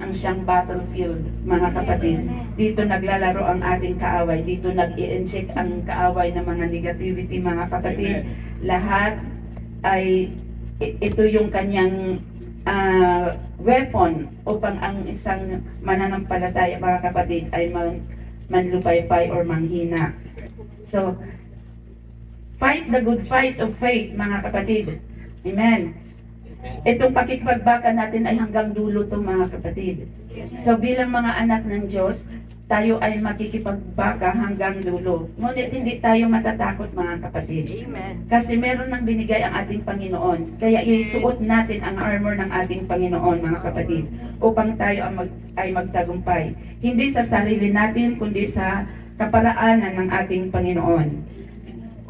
ang siyang battlefield, mga kapatid. Dito naglalaro ang ating kaaway. Dito nag-i-inject ang kaaway ng mga negativity, mga kapatid. Lahat ay ito yung kanyang weapon upang ang isang mananampalataya, mga kapatid, ay manlupaypay or manghina. So, fight the good fight of faith, mga kapatid. Amen. Itong pakikipagbaka natin ay hanggang dulo to, mga kapatid. So bilang mga anak ng Diyos, tayo ay makikipagbaka hanggang dulo. Ngunit hindi tayo matatakot, mga kapatid. Amen. Kasi meron nang binigay ang ating Panginoon. Kaya isuot natin ang armor ng ating Panginoon, mga kapatid, upang tayo ay magtagumpay. Hindi sa sarili natin, kundi sa kaparaanan ng ating Panginoon.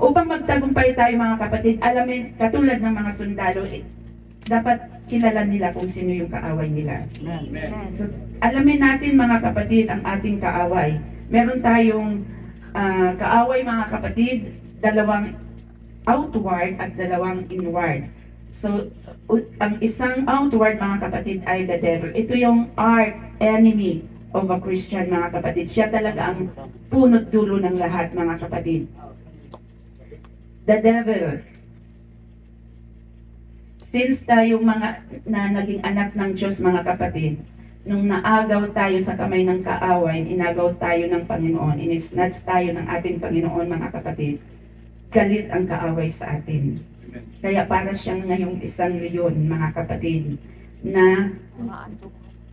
Upang magtagumpay tayo, mga kapatid, alamin, katulad ng mga sundalo, dapat kilala nila kung sino yung kaaway nila. Amen. So, alamin natin, mga kapatid, ang ating kaaway. Meron tayong kaaway, mga kapatid, dalawang outward at dalawang inward. So, ang isang outward, mga kapatid, ay the devil. Ito yung arch enemy of a Christian, mga kapatid. Siya talaga ang punot dulo ng lahat, mga kapatid. The devil. Since tayo mga na naging anak ng Diyos, mga kapatid, nung naagaw tayo sa kamay ng kaaway, inagaw tayo ng Panginoon, inisnatch tayo ng ating Panginoon, mga kapatid, galit ang kaaway sa atin. Kaya para siyang ngayong isang leon, mga kapatid, na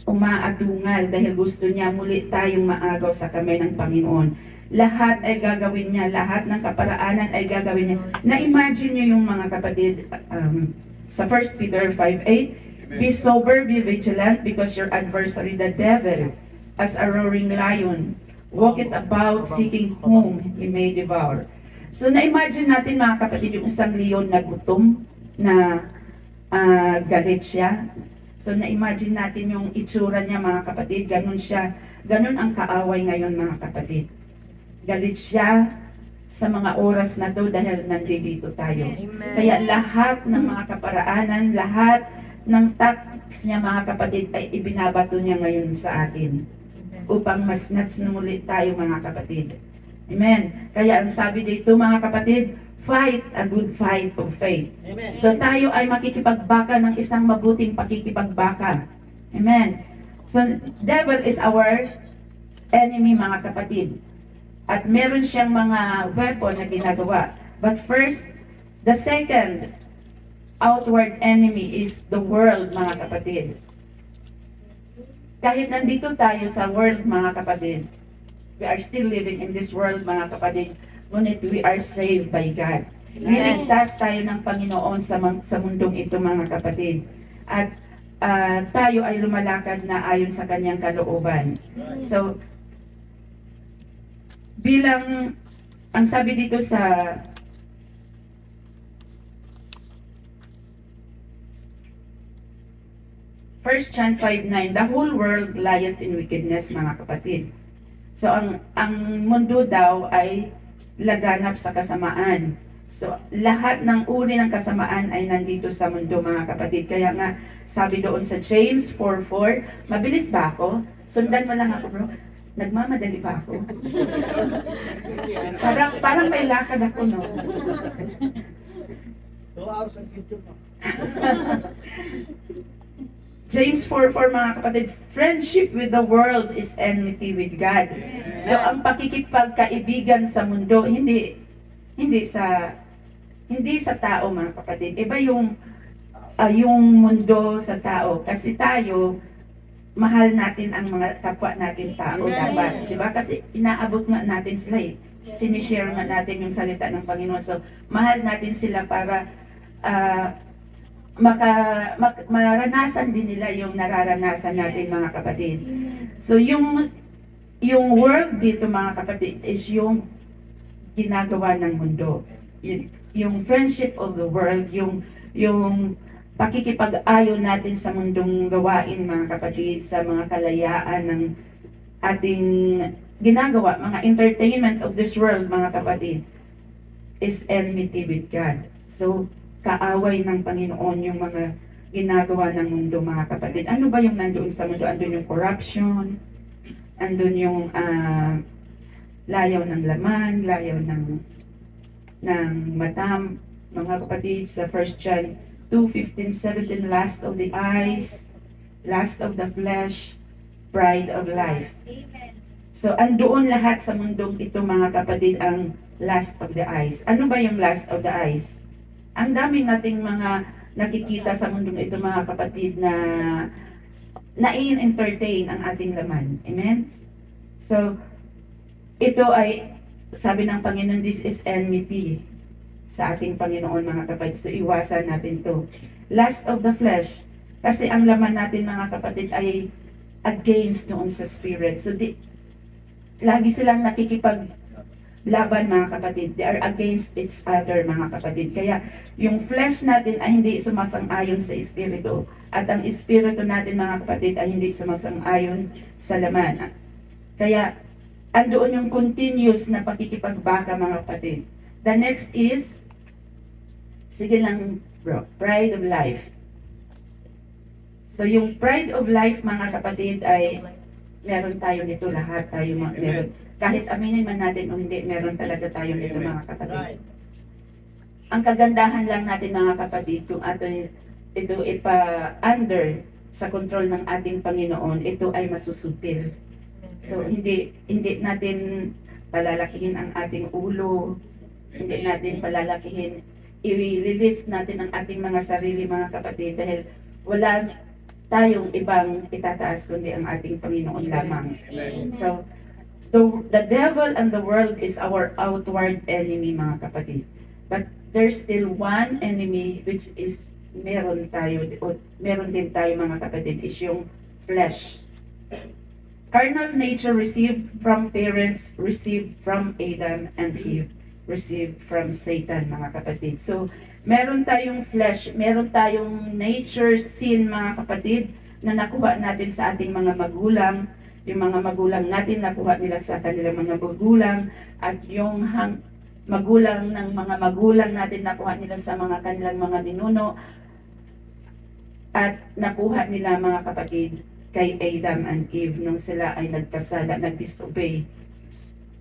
umaatungal dahil gusto niya muli tayong maagaw sa kamay ng Panginoon. Lahat ay gagawin niya, lahat ng kaparaanan ay gagawin niya. Na-imagine niyo yung mga kapatid, sa 1 Peter 5:8, be sober, be vigilant, because your adversary, the devil, as a roaring lion, walketh about seeking whom he may devour. So na-imagine natin, mga kapatid, yung isang leon na gutom, na galit siya. So na-imagine natin yung itsura niya, mga kapatid, ganun siya, ganun ang kaaway ngayon, mga kapatid. Galit siya sa mga oras na to dahil nandito tayo. Amen. Kaya lahat ng mga kaparaanan, lahat ng tactics niya, mga kapatid, ay ibinabato niya ngayon sa atin upang mas muli tayo, mga kapatid. Amen. Kaya ang sabi dito, mga kapatid, fight a good fight of faith. Amen. So tayo ay makikipagbaka ng isang mabuting pakikipagbaka. Amen. So devil is our enemy, mga kapatid. At meron siyang mga weapon na ginagawa. But first, the second outward enemy is the world, mga kapatid. Kahit nandito tayo sa world, mga kapatid, we are still living in this world, mga kapatid, ngunit we are saved by God. Niligtas tayo ng Panginoon sa mundong ito, mga kapatid. At tayo ay lumalakad na ayon sa kanyang kalooban. So, bilang, ang sabi dito sa First John 5:9, the whole world lieth in wickedness, mga kapatid. So ang mundo daw ay laganap sa kasamaan. So lahat ng uri ng kasamaan ay nandito sa mundo, mga kapatid. Kaya nga sabi doon sa James 4:4, mabilis ba ako? Sundan mo lang ako, bro. Nagmamadali ba ako? parang may lakad ako, no? 2 hours ang schedule mo. James 4:4, mga kapatid, friendship with the world is enmity with God. So ang pakikipagkaibigan sa mundo, hindi sa tao, mga kapatid. Iba yung mundo sa tao. Kasi tayo, mahal natin ang mga kapwa natin tao, dapat. Diba? Kasi inaabot nga natin sila eh. Sinishare nga natin yung salita ng Panginoon. So, mahal natin sila para maranasan din nila yung nararanasan natin, mga kapatid. So, yung world dito, mga kapatid, is yung ginagawa ng mundo. Yung friendship of the world, yung pakikipag-ayo natin sa mundong gawain, mga kapatid, sa mga kalayaan ng ating ginagawa, mga entertainment of this world, mga kapatid, is enmity with God. So, kaaway ng Panginoon yung mga ginagawa ng mundo, mga kapatid. Ano ba yung nandoon sa mundo? Andun yung corruption, andun yung layaw ng laman, layaw ng matam, mga kapatid, sa 1 John 2:15-17, lust of the eyes, lust of the flesh, pride of life. So, andoon lahat sa mundong ito, mga kapatid, ang lust of the eyes. Ano ba yung lust of the eyes? Ang dami nating mga nakikita sa mundong ito, mga kapatid, na nai-entertain ang ating laman. Amen? So, ito ay, sabi ng Panginoon, this is enmity sa ating Panginoon, mga kapatid. So, iwasan natin to. Lust of the flesh. Kasi ang laman natin, mga kapatid, ay against noon sa spirit. So, lagi silang nakikipaglaban, mga kapatid. They are against each other, mga kapatid. Kaya, yung flesh natin ay hindi sumasang-ayon sa espiritu. At ang espiritu natin, mga kapatid, ay hindi sumasang-ayon sa laman. Kaya, andoon yung continuous na pakikipagbaka, mga kapatid. The next is, sige lang bro, pride of life. So yung pride of life, mga kapatid, ay meron tayo nito lahat. Tayo meron. Kahit aminin man natin o hindi, meron talaga tayo nito, mga kapatid. Ang kagandahan lang natin, mga kapatid, kung ito ipa-under sa control ng ating Panginoon, ito ay masusupil. So hindi natin palalakihin ang ating ulo, hindi natin palalakihin, i-lift natin ang ating mga sarili, mga kapatid, dahil wala tayong ibang itataas kundi ang ating Panginoon lamang. So, the devil and the world is our outward enemy, mga kapatid. But there's still one enemy which is meron din tayo, mga kapatid, is yung flesh. Carnal nature received from parents, received from Adam and Eve, received from Satan, mga kapatid. So, meron tayong flesh, meron tayong nature sin, mga kapatid, na nakuha natin sa ating mga magulang. Yung mga magulang natin, nakuha nila sa kanilang mga magulang. At yung magulang ng mga magulang natin, nakuha nila sa mga kanilang mga ninuno. At nakuha nila, mga kapatid, kay Adam and Eve nung sila ay nagkasala, nag-disobey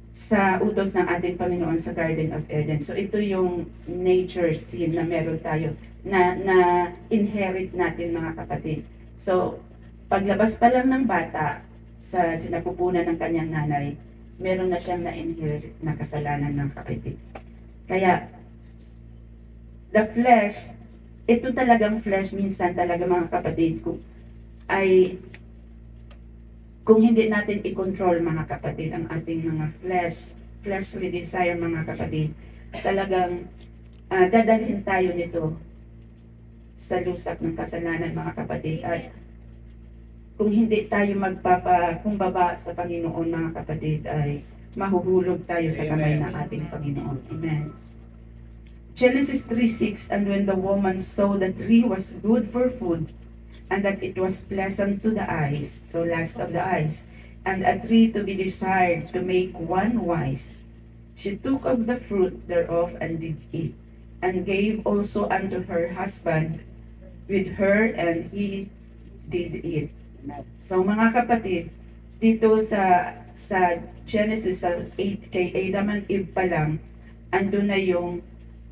sa utos ng ating Panginoon sa Garden of Eden. So ito yung nature sin na meron tayo, na inherit natin, mga kapatid. So paglabas pa lang ng bata sa sinapupunan ng kanyang nanay, meron na siyang na-inherit na kasalanan, ng kapatid. Kaya the flesh, ito talagang flesh, minsan talaga, mga kapatid, kung hindi natin i-control, mga kapatid, ang ating mga fleshly desire, mga kapatid, talagang dadalhin tayo nito sa lusak ng kasalanan, mga kapatid. At kung hindi tayo magpapakumbaba sa Panginoon, mga kapatid, ay mahuhulog tayo sa kamay ng ating Panginoon. Amen. Genesis 3:6, and when the woman saw the tree was good for food, and that it was pleasant to the eyes, so lust of the eyes, and a tree to be desired to make one wise, she took of the fruit thereof and did eat, and gave also unto her husband with her, and he did eat. So, mga kapatid, dito sa Genesis 8, kay Adam and Eve pa lang, andun na yung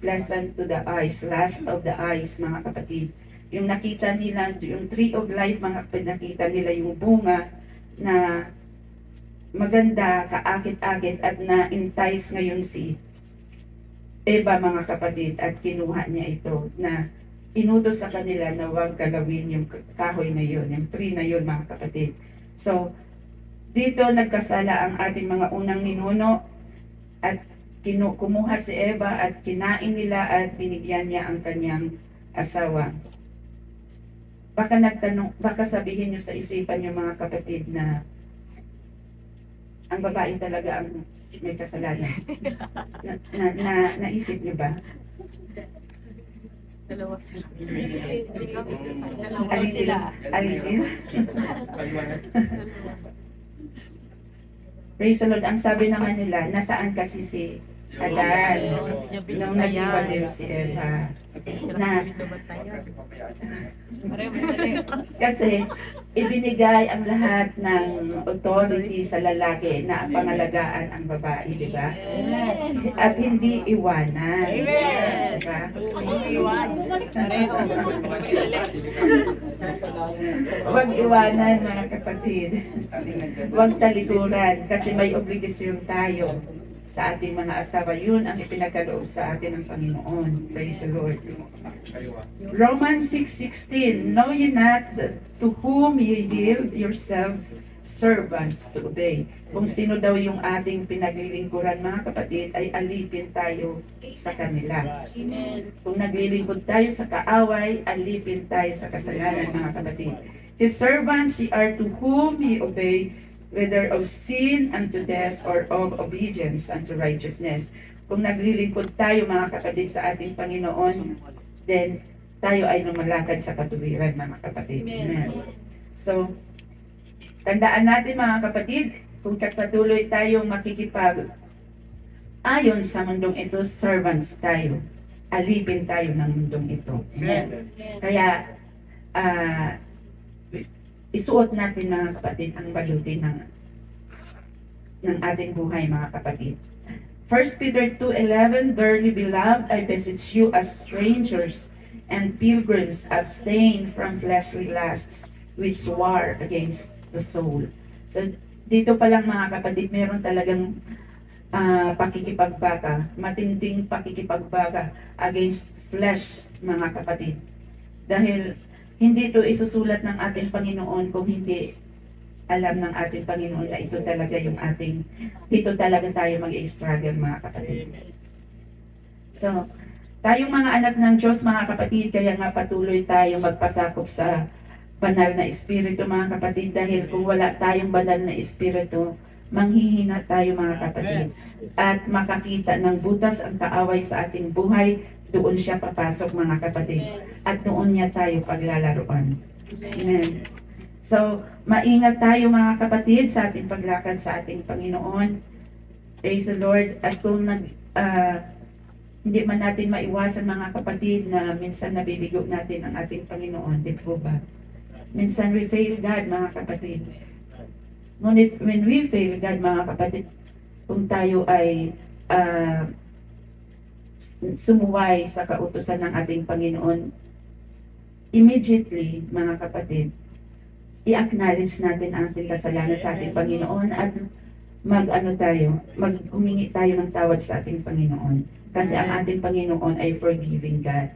pleasant to the eyes, lust of the eyes, mga kapatid. Yung nakita nila, yung tree of life, mga kapatid, nakita nila yung bunga na maganda, kaakit-akit, at na-entice ngayon si Eva, mga kapatid, at kinuha niya ito, na inutos sa kanila na huwag galawin yung kahoy na yun, yung tree na yun, mga kapatid. So, dito nagkasala ang ating mga unang ninuno, at kumuha si Eva at kinain nila at binigyan niya ang kanyang asawa. Baka sabihin nyo sa isipan nyo, mga kapatid, na ang babae talaga ang may kasalanan. Naisip nyo ba? Dalawa sila. Alin? Praise the Lord. Ang sabi naman nila, nasaan kasi si Adan. Nung nag-iwalay si Eva. Na, kasi ibinigay ang lahat ng authority sa lalaki na pangalagaan ang babae, di ba? At hindi iwanan. Diba? Huwag iwanan, mga kapatid. Huwag talikuran kasi may obligasyon tayo sa ating mga asawa. Yun ang ipinagkaloob sa atin ng Panginoon. Praise the Lord. Romans 6:16, know ye not that to whom ye yield yourselves servants to obey. Kung sino daw yung ating pinaglilingkuran, mga kapatid, ay alipin tayo sa kanila. Amen. Kung naglilingkod tayo sa kaaway, alipin tayo sa kasalanan, mga kapatid. His servants ye are to whom ye obey, whether of sin unto death or of obedience unto righteousness. Kung naglilingkod tayo, mga kapatid, sa ating Panginoon, then tayo ay lumalakad sa katuwiran, mga kapatid. Amen. So, tandaan natin, mga kapatid, kung patuloy tayong makikipag ayon sa mundong ito, servants tayo. Alipin tayo ng mundong ito. Amen. Kaya, isuot natin, mga kapatid, ang baluti ng ating buhay, mga kapatid. 1 Peter 2:11, Dearly beloved, I beseech you as strangers and pilgrims, abstain from fleshly lusts which war against the soul. So, dito pa lang, mga kapatid, meron talagang pakikipagbaga, matinding pakikipagbaga against flesh, mga kapatid. Dahil hindi ito isusulat ng ating Panginoon kung hindi alam ng ating Panginoon na ito talaga yung dito talaga tayo mag-i-struggle, mga kapatid. So, tayong mga anak ng Diyos, mga kapatid, kaya nga patuloy tayong magpasakop sa banal na espiritu, mga kapatid, dahil kung wala tayong banal na espiritu, manghihina tayo, mga kapatid, at makakita ng butas ang kaaway sa ating buhay. Doon siya papasok, mga kapatid, at doon niya tayo paglalaruan. Amen. So, maingat tayo, mga kapatid, sa ating paglakad sa ating Panginoon. Praise the Lord. At kung hindi man natin maiwasan, mga kapatid, na minsan nabibigo natin ang ating Panginoon, di po ba? Minsan we fail God, mga kapatid. Ngunit when we fail God, mga kapatid, kung tayo ay sumuway sa kautusan ng ating Panginoon, immediately, mga kapatid, i-acknowledge natin ang ating kasalanan sa ating Panginoon at maghumingi tayo ng tawad sa ating Panginoon. Kasi ang ating Panginoon ay forgiving God.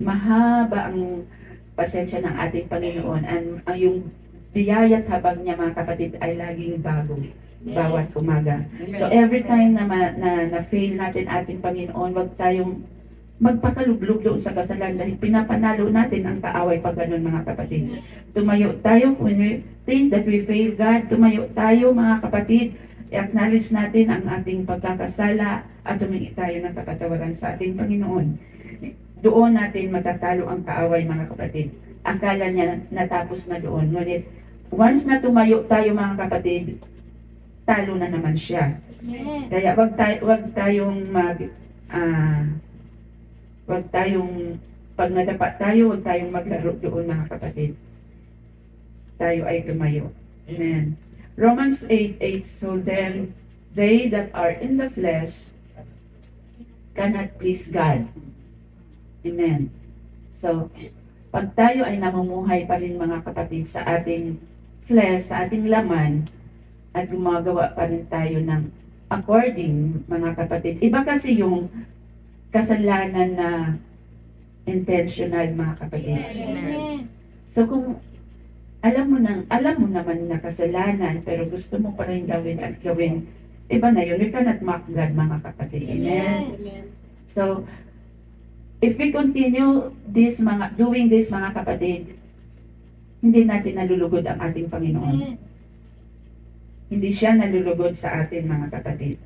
Mahaba ang pasensya ng ating Panginoon, and yung biyaya at habag niya, mga kapatid, ay laging bago. Bawat umaga. So every time na fail natin ating Panginoon, wag tayong magpakalublog doon sa kasalanan dahil pinapanalo natin ang kaaway pag ganun, mga kapatid. Tumayo tayo when we think that we fail God. Tumayo tayo, mga kapatid. I-acknowledge natin ang ating pagkakasala at humingi tayo ng kapatawaran sa ating Panginoon. Doon natin matatalo ang kaaway, mga kapatid. Akala niya natapos na doon. Ngunit once na tumayo tayo, mga kapatid, talo na naman siya. Kaya wag tayong pag nadapat tayo, wag tayong maglaro doon, mga kapatid. Tayo ay tumayo. Amen. Romans 8:8, so then they that are in the flesh cannot please God. Amen. So, pag tayo ay namumuhay pa rin, mga kapatid, sa ating flesh, sa ating laman, at gumagawa pa rin tayo ng according, mga kapatid. Iba kasi yung kasalanan na intentional, mga kapatid. So kung alam mo naman na kasalanan, pero gusto mo pa rin gawin at gawin, iba na yun. We cannot mock God, mga kapatid. Amen. So, if we continue doing this, mga kapatid, hindi natin nalulugod ang ating Panginoon. Hindi siya nalulugod sa atin, mga kapatid.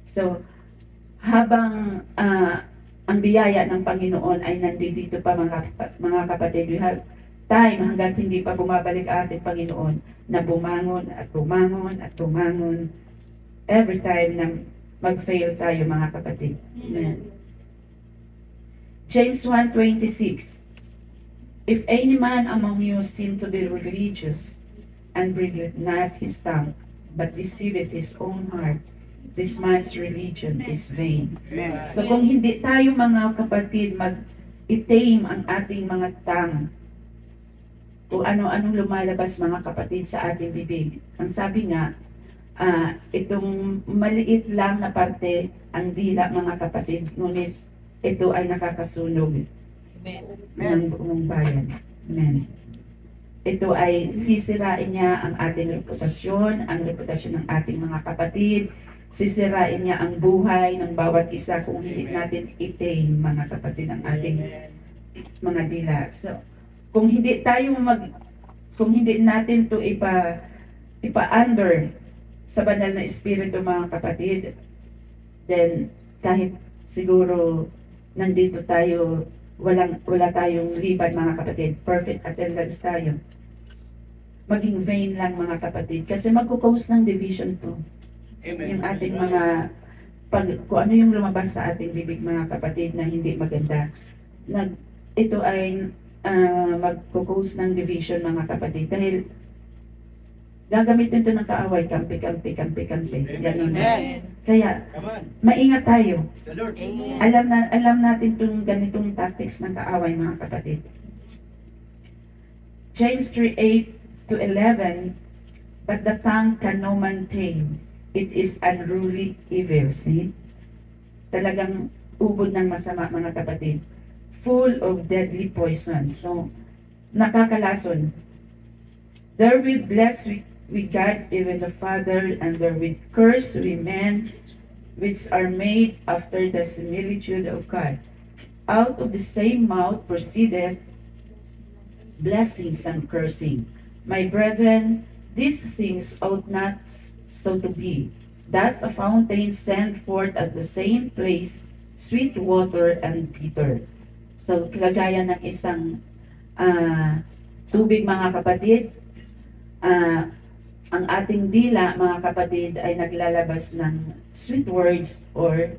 So, habang ang biyaya ng Panginoon ay nandito pa, mga kapatid, we have time hanggang hindi pa bumabalik ang ating Panginoon na bumangon at bumangon at bumangon. Every time na mag-fail tayo mga kapatid. Amen. James 1:26. If any man among you seem to be religious, and bridleth not his tongue, but deceiveth his own heart, this man's religion is vain. So kung hindi tayo mga kapatid mag-itame ang ating mga tongue, kung ano-anong lumalabas mga kapatid sa ating bibig, ang sabi nga, itong maliit lang na parte ang dila mga kapatid, ngunit ito ay nakakasunog ng buong bayan. Amen. Ito ay sisirain niya ang ating reputasyon, ang reputasyon ng ating mga kapatid, sisirain niya ang buhay ng bawat isa kung hindi natin itame mga kapatid ang ating mga dila. So, kung hindi natin to ipa-under sa banal na espiritu mga kapatid, then kahit siguro nandito tayo, wala tayong liban mga kapatid, perfect attendance tayo, maging vain lang mga kapatid, kasi magkukause ng division to. Amen. Yung ating mga kung ano yung lumabas sa ating bibig mga kapatid na hindi maganda, ito ay magkukause ng division mga kapatid, dahil gagamitin ito ng kaaway, kampi. Ganun. Kaya, maingat tayo. Alam natin itong ganitong tactics ng kaaway mga kapatid. James 3:8-11, but the tongue can no man tame. It is unruly evil. See? Talagang ubod ng masama mga kapatid. Full of deadly poison. So, nakakalason. Therewith bless we God, even the Father, and therewith curse we men, which are made after the similitude of God. Out of the same mouth proceedeth blessings and cursing. My brethren, these things ought not so to be. Thus a fountain send forth at the same place sweet water and bitter. So, kalagayan ng isang tubig mga kapatid, ang ating dila mga kapatid ay naglalabas ng sweet words or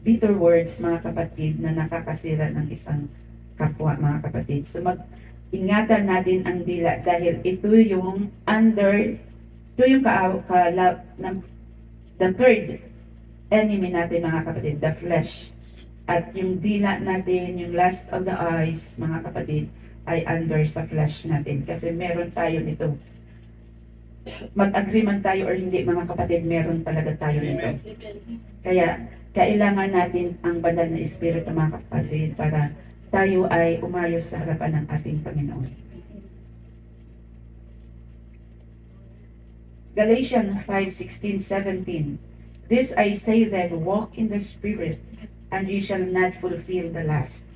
bitter words mga kapatid na nakakasira ng isang kapwa mga kapatid. So mag-ingatan natin ang dila dahil ito yung the third enemy natin mga kapatid, the flesh. At yung dila natin, yung lust of the eyes mga kapatid, ay under sa flesh natin kasi meron tayo nito. Mag-agree man tayo or hindi mga kapatid, meron talaga tayo nito. Kaya kailangan natin ang banal na espiritu mga kapatid para tayo ay umayos sa harapan ng ating Panginoon. Galatians 5:16-17. This I say then, walk in the Spirit, and ye shall not fulfill the lust.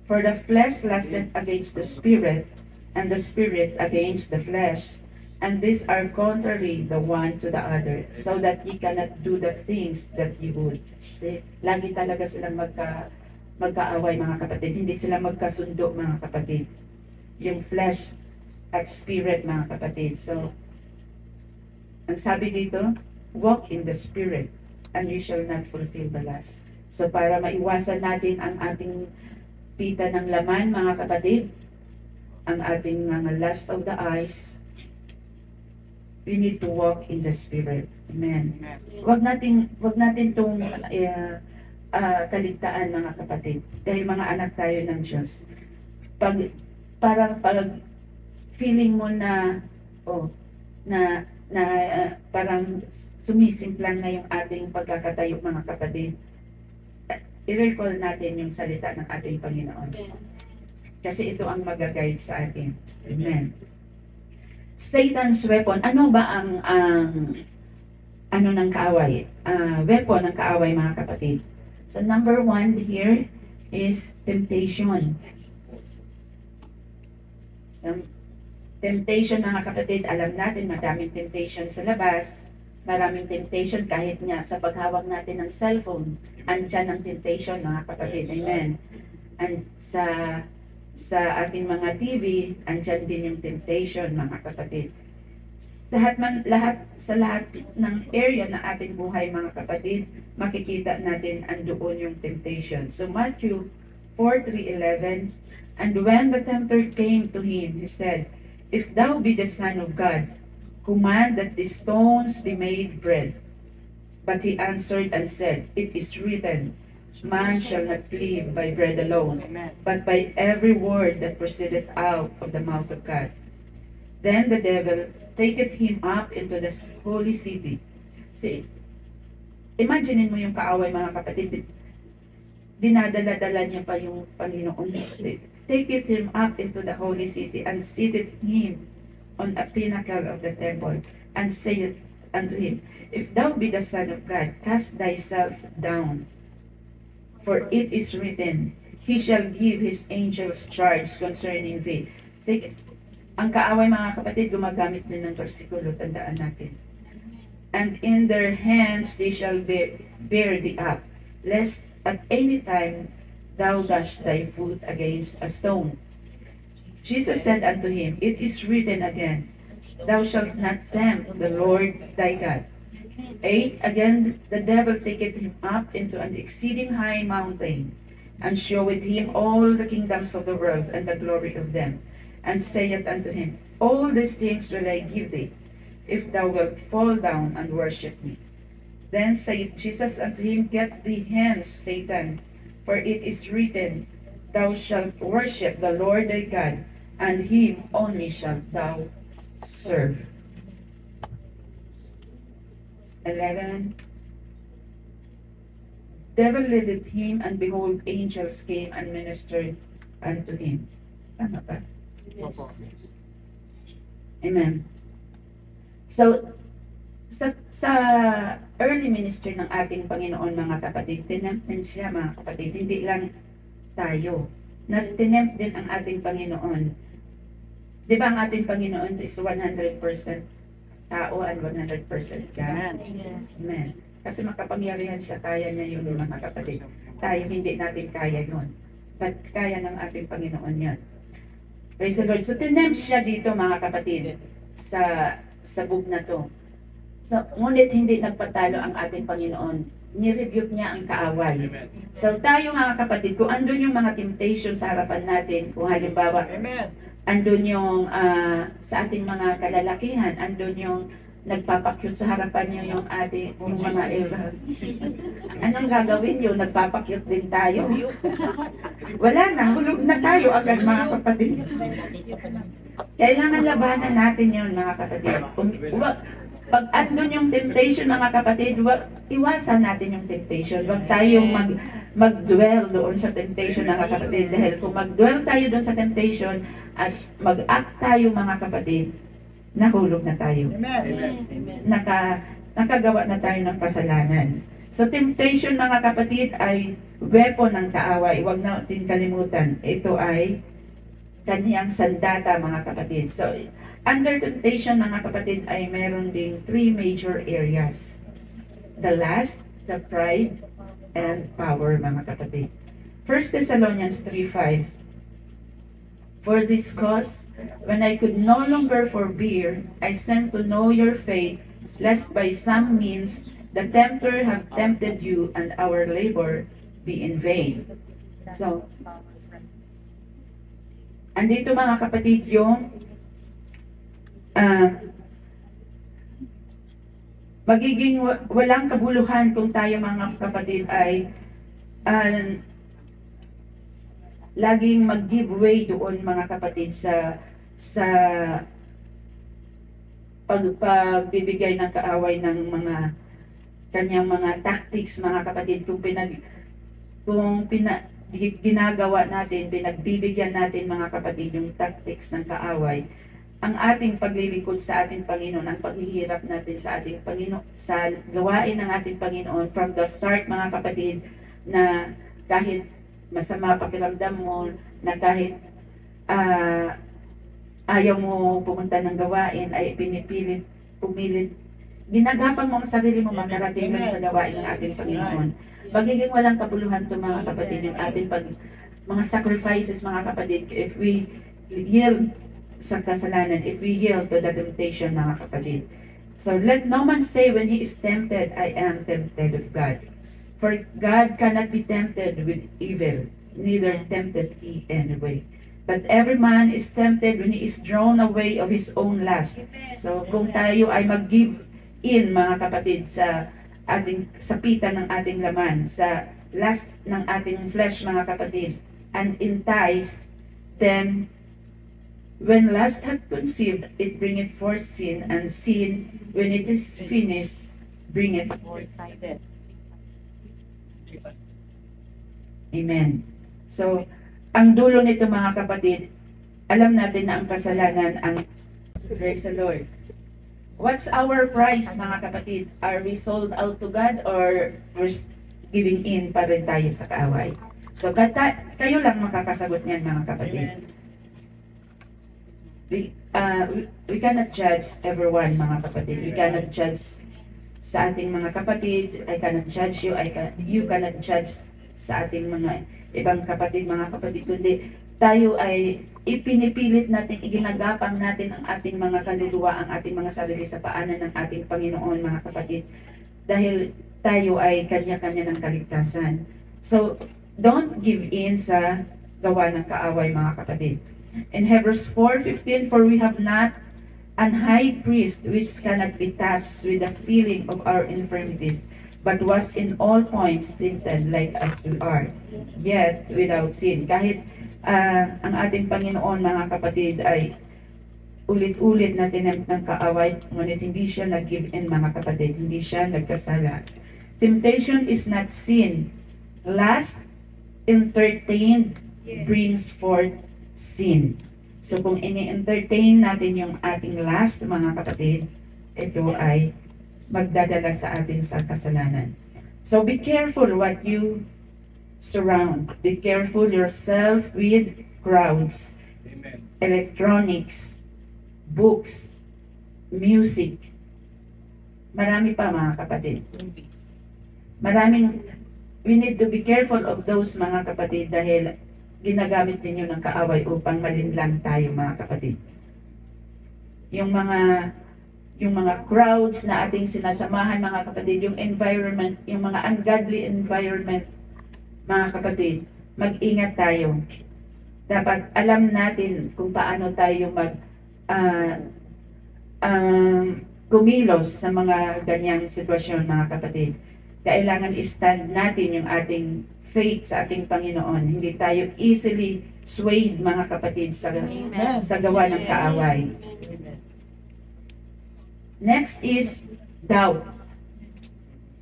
For the flesh lusteth against the Spirit, and the Spirit against the flesh. And these are contrary the one to the other, so that ye cannot do the things that ye would. Kasi lagi talaga silang magkaaway mga kapatid. Hindi sila magkasundo mga kapatid. Yung flesh at spirit mga kapatid. So, ang sabi dito, walk in the Spirit, and you shall not fulfill the lust. So, para maiwasan natin ang ating pita ng laman mga kapatid, ang ating mga lust of the eyes, we need to walk in the Spirit. Amen. Wag natin tong kaligtaan mga kapatid, dahil mga anak tayo ng Diyos. Pag feeling mo na parang sumisimplang na yung ating pagkakatayo mga kapatid, i-recall natin yung salita ng ating Panginoon. Kasi ito ang mag-guide sa atin. Amen. Satan's weapon. Ano ba ang ng kaaway? Weapon ng kaaway mga kapatid. So number 1 here is temptation. So, temptation mga kapatid, alam natin maraming temptation sa labas. Maraming temptation kahit nga sa paghawak natin ng cellphone. Andyan ang temptation mga kapatid. Amen. And sa ating mga TV, andyan din yung temptation mga kapatid. Sa lahat ng area ng ating buhay, mga kapatid, makikita natin andoon yung temptation. So Matthew 4:3-11, and when the tempter came to him, he said, "If thou be the Son of God, command that the stones be made bread." But he answered and said, "It is written, man shall not live by bread alone, but by every word that proceedeth out of the mouth of God." Then the devil taketh him up into the holy city. See, imagine mo yung kaaway, mga kapatid, dinadala-dala niya pa yung Panginoon. See, taketh him up into the holy city, and seated him on a pinnacle of the temple, and saith unto him, "If thou be the Son of God, cast thyself down. For it is written, He shall give His angels charge concerning thee." See, ang kaaway, mga kapatid, gumagamit din ng versikulo, tandaan natin. "And in their hands they shall bear thee up, lest at any time thou dash thy foot against a stone." Jesus said unto him, "It is written again, Thou shalt not tempt the Lord thy God." 8. Again, the devil taketh him up into an exceeding high mountain, and showeth him all the kingdoms of the world and the glory of them, and saith unto him, "All these things will I give thee, if thou wilt fall down and worship me." Then saith Jesus unto him, "Get thee hence, Satan, for it is written, Thou shalt worship the Lord thy God, and him only shalt thou serve." 11. Devil leadeth him, and behold, angels came and ministered unto him. Tama ba? Amen. So, sa early ministry ng ating Panginoon, mga kapatid, tinempt din siya, mga kapatid, hindi lang tayo. Tinempt din ang ating Panginoon. Di ba ang ating Panginoon is 100% tao and 100% God? Amen. Kasi makapangyarihan siya, kaya niya yun, mga kapatid. Tayo, hindi natin kaya yun. But kaya ng ating Panginoon yan. Praise the Lord. So, tinempt siya dito, mga kapatid, sa book na to. So, ngunit hindi nagpatalo ang ating Panginoon. Ni-rebuke niya ang kaaway. So, tayo, mga kapatid, kung andun yung mga temptation sa harapan natin, kung halimbawa, andun yung sa ating mga kalalakihan, andun yung nagpapakyut sa harapan niyo yung ating mga elba. Anong gagawin niyo? Nagpapakyut din tayo. Wala na, hulog na tayo agad, mga kapatid. Kailangan labanan natin yun, mga kapatid. Pag andun yung temptation, mga kapatid, iwasan natin yung temptation. Huwag tayong mag-dwell doon sa temptation, mga kapatid. Dahil kung mag-dwell tayo doon sa temptation at mag-act tayo, mga kapatid, nahulog na tayo. Nakagawa na tayo ng kasalanan. So temptation, mga kapatid, ay weapon ng kaaway. Huwag natin kalimutan. Ito ay kaniyang sandata, mga kapatid. So under temptation, mga kapatid, ay meron ding 3 major areas. The lust, the pride, and power, mga kapatid. 1 Thessalonians 3:5. "For this cause, when I could no longer forbear, I sent to know your faith, lest by some means the tempter have tempted you, and our labor be in vain." So, andito, mga kapatid, yung magiging walang kabuluhan kung tayo, mga kapatid, ay laging mag-give way doon, mga kapatid, sa pagbibigay ng kaaway ng mga kanyang mga tactics, mga kapatid. Kung ginagawa natin, pinagbibigyan natin, mga kapatid, yung tactics ng kaaway, ang ating paglilingkod sa ating Panginoon, ang paghihirap natin sa ating Panginoon, sa gawain ng ating Panginoon from the start, mga kapatid, na kahit masama pakiramdam mo, na kahit ayaw mo pumunta ng gawain, ay pumilit, ginagapang mo ang sarili mo makarating lang sa gawain ng ating Panginoon. Magiging walang kabuluhan to, mga kapatid, yung ating mga sacrifices, mga kapatid, if we yield sa kasalanan if we yield to the temptation, mga kapatid. So let no man say when he is tempted, I am tempted of God. For God cannot be tempted with evil, neither tempteth he anyway. But every man is tempted when he is drawn away of his own lust. So kung tayo ay mag-give in, mga kapatid, sa ating sapitan ng ating laman, sa lust ng ating flesh, mga kapatid, and enticed, then when lust hath conceived, it bringeth forth sin, and sin, when it is finished, bringeth forth death. Amen. So, ang dulo nito, mga kapatid, alam natin na ang kasalanan ang praise the Lord. What's our price, mga kapatid? Are we sold out to God or we're giving in pa rin tayo sa kaaway? So, kayo lang makakasagot niyan, mga kapatid. We cannot judge everyone, mga kapatid. We cannot judge sa ating mga kapatid. I cannot judge you. You cannot judge sa ating mga ibang kapatid, mga kapatid, kundi tayo ay ipinipilit natin, iginagapang natin ang ating mga kaluluwa, ang ating mga sarili sa paanan ng ating Panginoon, mga kapatid, dahil tayo ay kanya-kanya ng kaligtasan. So, don't give in sa gawa ng kaaway, mga kapatid. In Hebrews 4:15, for we have not an high priest which cannot be touched with the feeling of our infirmities, but was in all points tempted like as we are, yet without sin. Kahit ang ating Panginoon, mga kapatid, ay ulit-ulit na tinempt ng kaaway, ngunit hindi siya nag-give in, mga kapatid. Hindi siya nagkasala. Temptation is not sin. Lust entertained brings forth sin. So kung ini-entertain natin yung ating lust, mga kapatid, ito ay magdadala sa atin sa kasalanan. So be careful what you surround. Be careful yourself with crowds, Amen. electronics, books, music. Marami pa, mga kapatid. We need to be careful of those, mga kapatid, dahil ginagamit ninyo ng kaaway upang malinlang tayo, mga kapatid. Yung mga crowds na ating sinasamahan, mga kapatid, yung environment, yung mga ungodly environment, mga kapatid, mag-ingat tayo. Dapat alam natin kung paano tayo kumilos sa mga ganyang sitwasyon, mga kapatid. Kailangan i-stand natin yung ating faith sa ating Panginoon. Hindi tayo easily swayed, mga kapatid, sa gawa ng kaaway. Next is doubt.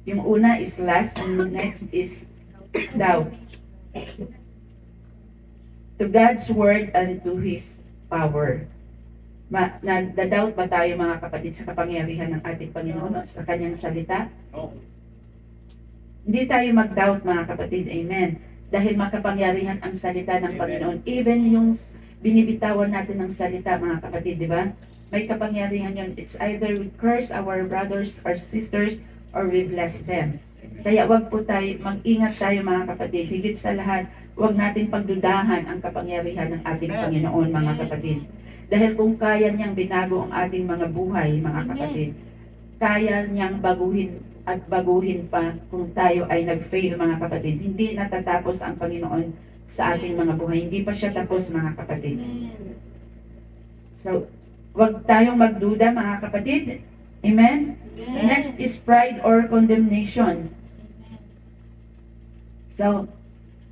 Yung una is lust, and next is doubt. To God's word and to His power. Nagda-doubt ba tayo, mga kapatid, sa kapangyarihan ng ating Panginoon o sa Kanyang salita? Oh. Hindi tayo mag-doubt, mga kapatid. Amen. Dahil makapangyarihan ang salita ng Amen. Panginoon. Even yung binibitawan natin ng salita, mga kapatid, di ba? May kapangyarihan yun. It's either we curse our brothers or sisters or we bless them. Kaya wag po tayo, mag-ingat tayo, mga kapatid. Higit sa lahat, wag natin pagdudahan ang kapangyarihan ng ating Panginoon, mga kapatid. Dahil kung kaya niyang binago ang ating mga buhay, mga kapatid, kaya niyang baguhin pa kung tayo ay nag-fail, mga kapatid. Hindi natatapos ang Panginoon sa ating mga buhay. Hindi pa siya tapos, mga kapatid. So, wag tayong magduda, mga kapatid. Amen? Next is pride or condemnation. So,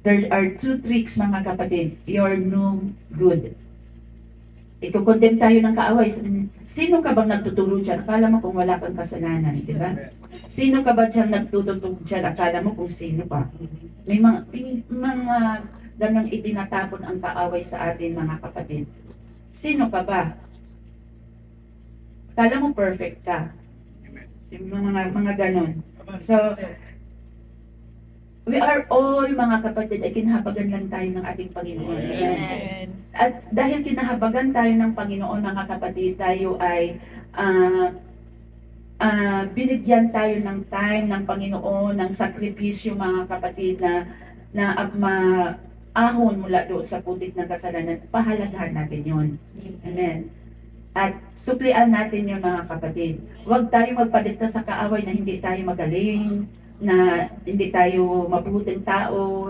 there are two tricks, mga kapatid. You're no good. Iko-condemn tayo ng kaaway. Sino ka bang nagtuturo dyan? Akala mo kung wala kang kasalanan, di ba? Sino ka ba dyan nagtuturo dyan? Akala mo kung sino pa? May mga ganang itinatapon ang kaaway sa atin, mga kapatid. Sino ka ba? Akala mo perfect ka. Yung mga ganon. So, we are all, mga kapatid, ay kinahabagan lang tayo ng ating Panginoon. Amen. At dahil kinahabagan tayo ng Panginoon, mga kapatid, tayo ay binigyan tayo ng time ng Panginoon, ng sakripisyo, mga kapatid, na maahon mula doon sa putik ng kasalanan. Pahalagahan natin yon. Amen. At suklian natin yung mga kapatid. Huwag tayo magpadikta sa kaaway na hindi tayo magaling, na hindi tayo mabuting tao,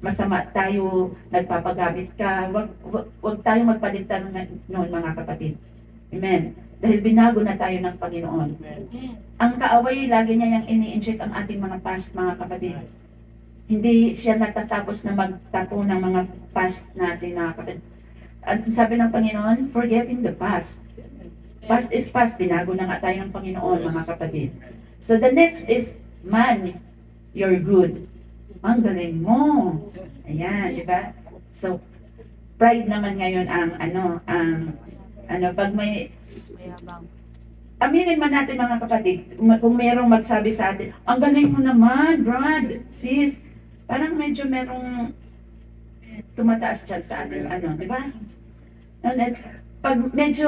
masama tayo, nagpapagamit ka. Huwag tayo magpadikta noon mga kapatid. Amen. Dahil binago na tayo ng Panginoon. Ang kaaway, lagi niya yung ini-inject ang ating mga past, mga kapatid. Hindi siya natatapos na magtapo ng mga past natin, mga kapatid. At sabi ng Panginoon, forgetting the past. Past is past. Binago na nga tayo ng Panginoon, mga kapatid. So the next is, man, you're good. Ang galing mo. Ayan, di ba? So, pride naman ngayon pag may, aminin man natin mga kapatid, kung merong magsabi sa atin, ang galing mo naman, Brad, sis, parang medyo merong tumataas dyan sa ating di ba? And pag medyo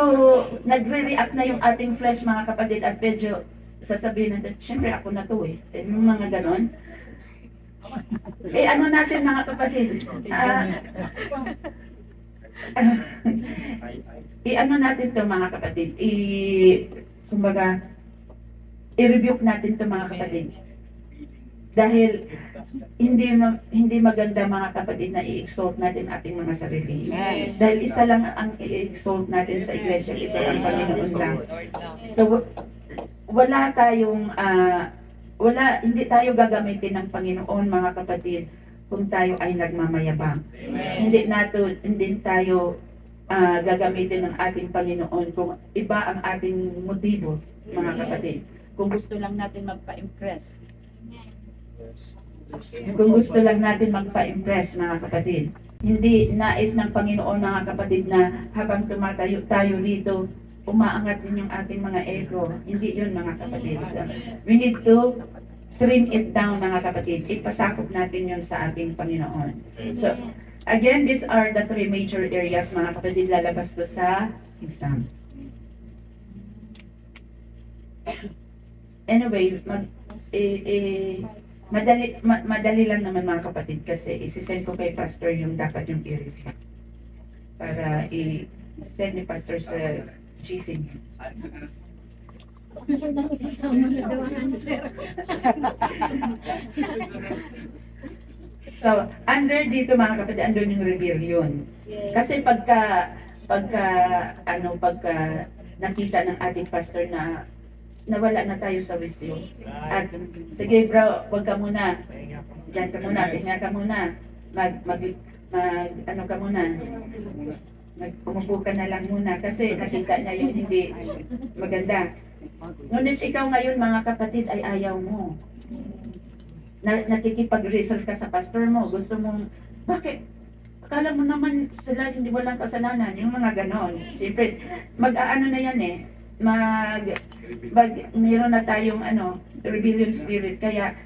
nagre-react na yung ating flesh mga kapatid at medyo sasabihin natin, syempre ako na to yung mga ganon. Ano natin mga kapatid? Ano natin to mga kapatid? Kumbaga, i-rebuke natin to mga kapatid. Dahil hindi maganda mga kapatid na i-exalt natin ating mga sarili. Dahil isa lang ang i-exalt natin sa iglesia, ito ang Panginoon lang. So, hindi tayo gagamitin ng Panginoon mga kapatid kung tayo ay nagmamayabang. Hindi tayo gagamitin ng ating Panginoon kung iba ang ating motibo mga kapatid. Kung gusto lang natin magpa-impress. Kung gusto lang natin magpa-impress mga kapatid. Hindi nais ng Panginoon mga kapatid na habang tumatayo tayo dito, umaangat din yung ating mga ego. Hindi yun mga kapatid. So, we need to trim it down mga kapatid. Ipasakop natin yun sa ating Panginoon. So, again, these are the three major areas mga kapatid. Lalabas to sa exam. Anyway, madali lang naman mga kapatid kasi isi-send ko kay pastor yung dapat yung i-review para i-send ni pastor sa GC. So, under dito mga kapatid, under yung rebellion. Kasi pagka nakita ng ating pastor na nawala na tayo sa wisdom. At sige bro, wag ka muna. Diyan ka muna, pinga ka muna. Ka muna. Umupo ka na lang muna kasi nakita niya yung hindi maganda. Ngunit ikaw ngayon mga kapatid ay ayaw mo. Nakikipag-result ka sa pastor mo. Gusto mong, bakit? Akala mo naman sila hindi walang kasalanan. Yung mga ganon. Siyempre, mag-aano na yan mayroon na tayong rebellion spirit. Kaya,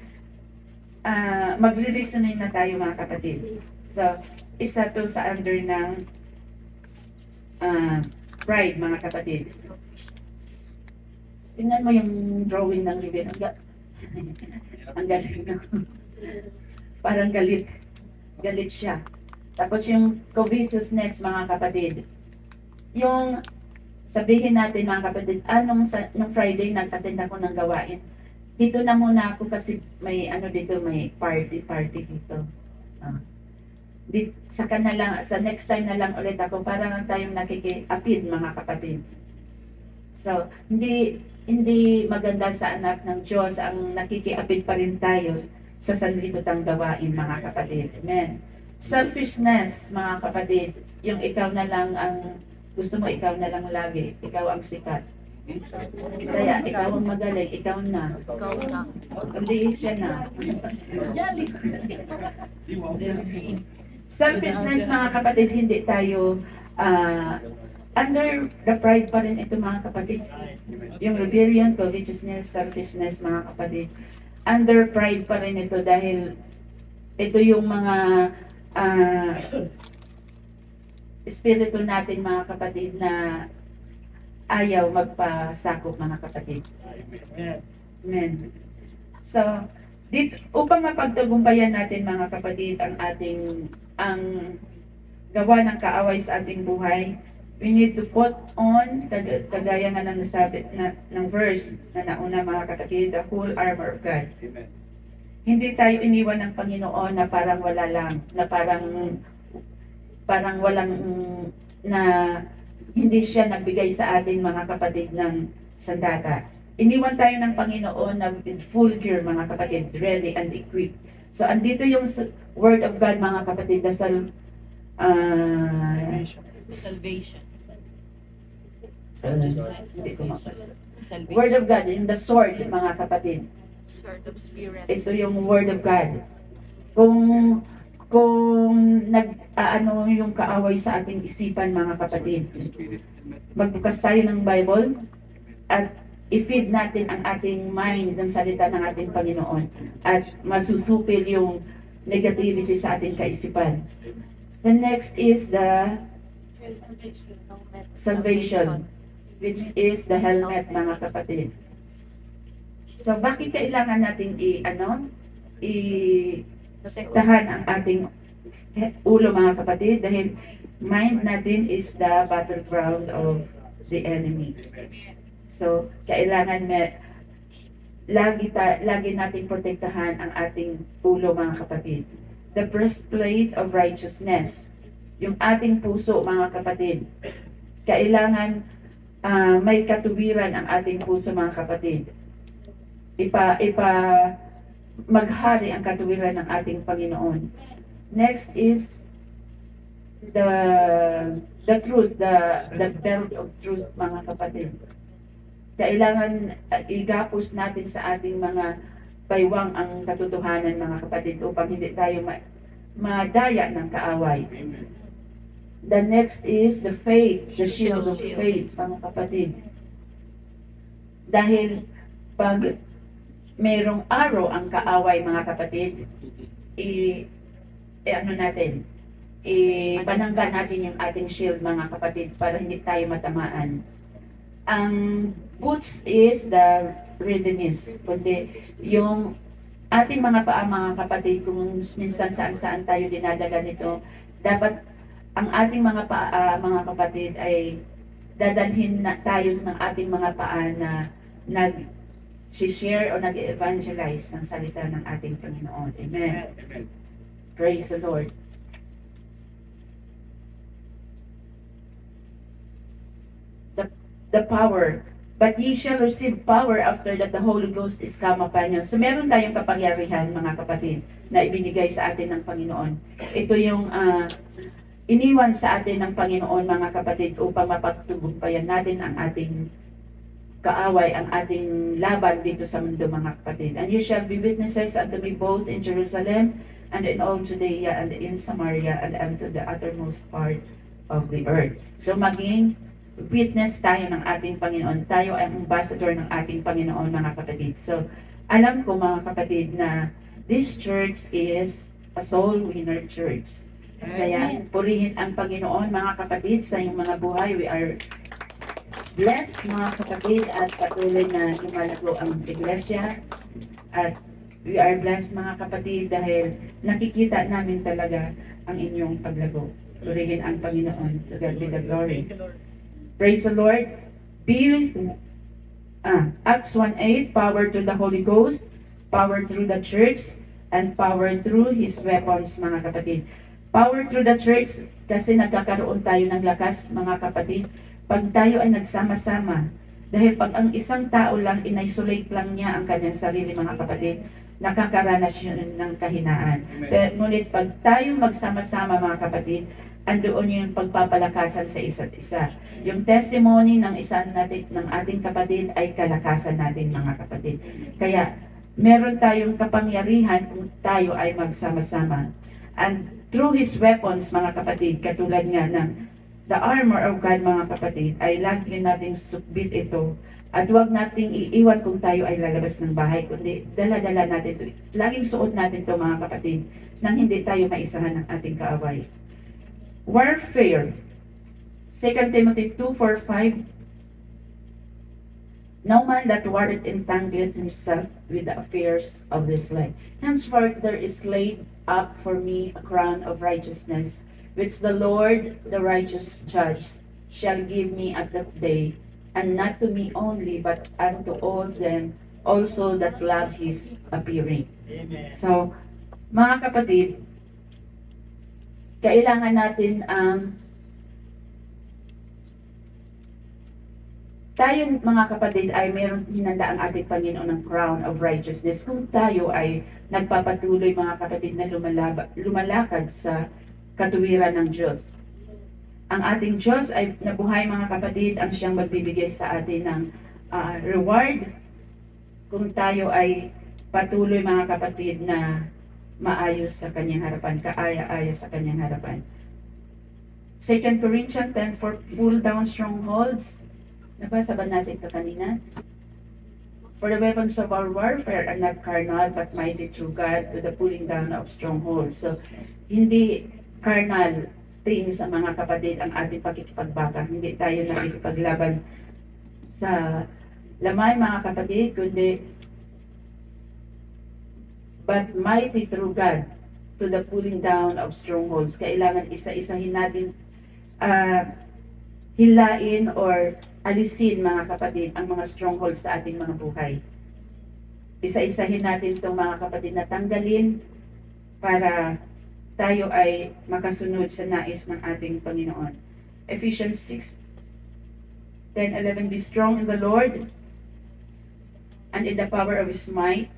magre-reasoning na tayo mga kapatid. So, isa to sa under ng pride mga kapatid. Tingnan mo yung drawing ng rebellion. Ang galing no? Parang galit. Galit siya. Tapos yung covetousness mga kapatid. Yung sabihin natin mga kapatid, nung Friday nag-attend ako ng gawain. Dito na muna ako kasi may dito, may party dito. Saka na lang, sa next time na lang ulit ako, parang tayong nakikiapid mga kapatid. So, hindi maganda sa anak ng Diyos ang nakikiapid pa rin tayo sa sanlibutan gawain mga kapatid. Amen. Selfishness mga kapatid, yung ikaw na lang ang gusto mo, ikaw na lang lagi. Ikaw ang sikat. Kaya ikaw ang magaling. Ikaw na. Hindi siya na. Selfishness mga kapatid, hindi tayo under the pride pa rin ito mga kapatid. Yung rebellion, covetousness, selfishness mga kapatid. Under pride pa rin ito dahil ito yung mga espiritu natin mga kapatid na ayaw magpasakop mga kapatid. Amen. So, upang mapagtagumpayan natin mga kapatid ang gawa ng kaaway sa ating buhay, We need to put on, kagaya nga ng nasabi ng verse na nauna mga kapatid, the whole armor of God. Amen. Hindi tayo iniwan ng Panginoon na parang wala lang, na parang walang, na hindi siya nagbigay sa atin mga kapatid ng sandata. Iniwan tayo ng Panginoon na with full gear mga kapatid, ready and equipped. So andito yung word of God mga kapatid, the Salvation. hindi ko mapasa. Salvation. Word of God, yung the sword mga kapatid. Sword of Spirit. Ito yung word of God. Kung nag-ano yung kaaway sa ating isipan mga kapatid, Spirit. Amen. magbukas tayo ng Bible at i-feed natin ang ating mind ng salita ng ating Panginoon at masusupil yung negativity sa ating kaisipan. The next is the salvation, which is the helmet mga kapatid. So bakit kailangan natin i-protektahan ang ating ulo mga kapatid? Dahil mind natin is the battleground of the enemy. So kailangan lagi nating protektahan ang ating ulo mga kapatid. The breastplate of righteousness, yung ating puso mga kapatid. Kailangan may katuwiran ang ating puso mga kapatid. Maghari ang katuwiran ng ating Panginoon. Next is the truth, the belt of truth mga kapatid. Kailangan igapos natin sa ating mga baywang ang katotohanan mga kapatid upang hindi tayo madaya ng kaaway. Amen. The next is the faith, the shield of faith mga kapatid. Dahil pag mayroong araw ang kaaway mga kapatid, panangga natin yung ating shield mga kapatid para hindi tayo matamaan. Ang boots is the readiness, kundi yung ating mga paa mga kapatid, kung minsan saan tayo dinadala nito, dapat ang ating mga paa mga kapatid ay dadalhin na tayo ng ating mga paa na nag-share o nag-evangelize ng salita ng ating Panginoon. Amen. Amen. Praise the Lord. The power. But ye shall receive power after that the Holy Ghost is come upon you. So meron tayong kapangyarihan mga kapatid na ibinigay sa atin ng Panginoon. Ito yung iniwan sa atin ng Panginoon mga kapatid upang mapagtugumpayan natin ang ating kaaway, ang ating laban dito sa mundo mga kapatid. And you shall be witnesses unto me both in Jerusalem and in all Judea and in Samaria and unto the uttermost part of the earth. So maging witness tayo ng ating Panginoon. Tayo ay ambassador ng ating Panginoon mga kapatid. So alam ko mga kapatid na this church is a soul winner church. Kaya purihin ang Panginoon mga kapatid sa iyong mga buhay. We are blessed mga kapatid at patuloy na lumalago ang iglesia. At we are blessed mga kapatid dahil nakikita namin talaga ang inyong paglago. Purihin ang Panginoon. To God be the glory. Praise the Lord. Acts 1:8, power to the Holy Ghost, power through the church, and power through His weapons mga kapatid. Power through the church kasi nagkakaroon tayo ng lakas mga kapatid pag tayo ay nagsama-sama. Dahil pag ang isang tao lang, in-isolate lang niya ang kanyang sarili mga kapatid, nakakaranas yun ng kahinaan. Pero ngunit pag tayo magsama-sama mga kapatid, andoon yung pagpapalakasan sa isa't isa. Yung testimony ng ng ating kapatid ay kalakasan natin mga kapatid. Kaya meron tayong kapangyarihan kung tayo ay magsama-sama. And through His weapons mga kapatid, katulad nga ng the armor of God mga kapatid, ay lagi nating sukbit ito. At huwag nating iiwan kung tayo ay lalabas ng bahay, kundi dala-dala natin ito. Laging suot natin ito mga kapatid, nang hindi tayo maisahan ng ating kaaway. Warfare. 2 Timothy 2:4-5. No man that warreth entangleth himself with the affairs of this life. Henceforth there is laid up for me a crown of righteousness, which the Lord, the righteous judge, shall give me at that day, and not to me only, but unto all them also that love his appearing. So, mga kapatid, kailangan natin tayo mga kapatid ay mayroon hinanda ang ating Panginoon ng crown of righteousness kung tayo ay nagpapatuloy mga kapatid na lumalakad sa katuwiran ng Diyos. Ang ating Diyos ay nabuhay mga kapatid ang siyang magbibigay sa atin ng reward kung tayo ay patuloy mga kapatid na maayos sa kanyang harapan, kaaya-aya sa kanyang harapan. 2 Corinthians 10, for pull down strongholds. Nabasa ba natin ito kanina? For the weapons of our warfare are not carnal, but mighty through God to the pulling down of strongholds. So, hindi carnal things sa mga kapatid ang ating pakikipagbaka. Hindi tayo nakikipaglaban sa laman mga kapatid, kundi but mighty through God to the pulling down of strongholds. Kailangan isa-isahin natin hilain or alisin mga kapatid ang mga strongholds sa ating mga buhay. Isa-isahin natin itong mga kapatid na tanggalin para tayo ay makasunod sa nais ng ating Panginoon. Ephesians 6:10-11, be strong in the Lord and in the power of His might.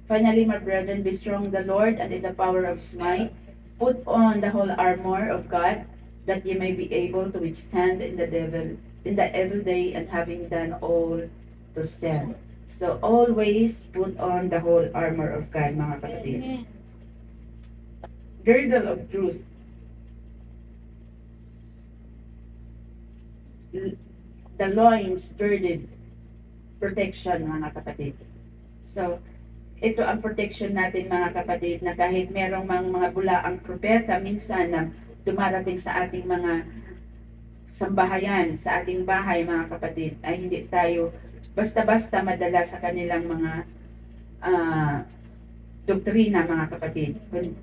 Finally, my brethren, be strong in the Lord and in the power of His might. Put on the whole armor of God, that ye may be able to withstand in the evil day, and having done all, to stand. So always put on the whole armor of God, mga kapatid. Girdle of truth. The loins girded, protection, mga kapatid. So, ito ang protection natin mga kapatid, na kahit merong mga bulaang propeta minsan na dumarating sa ating mga sambahayan, sa ating bahay mga kapatid, ay hindi tayo basta-basta madala sa kanilang mga doktrina mga kapatid. Kung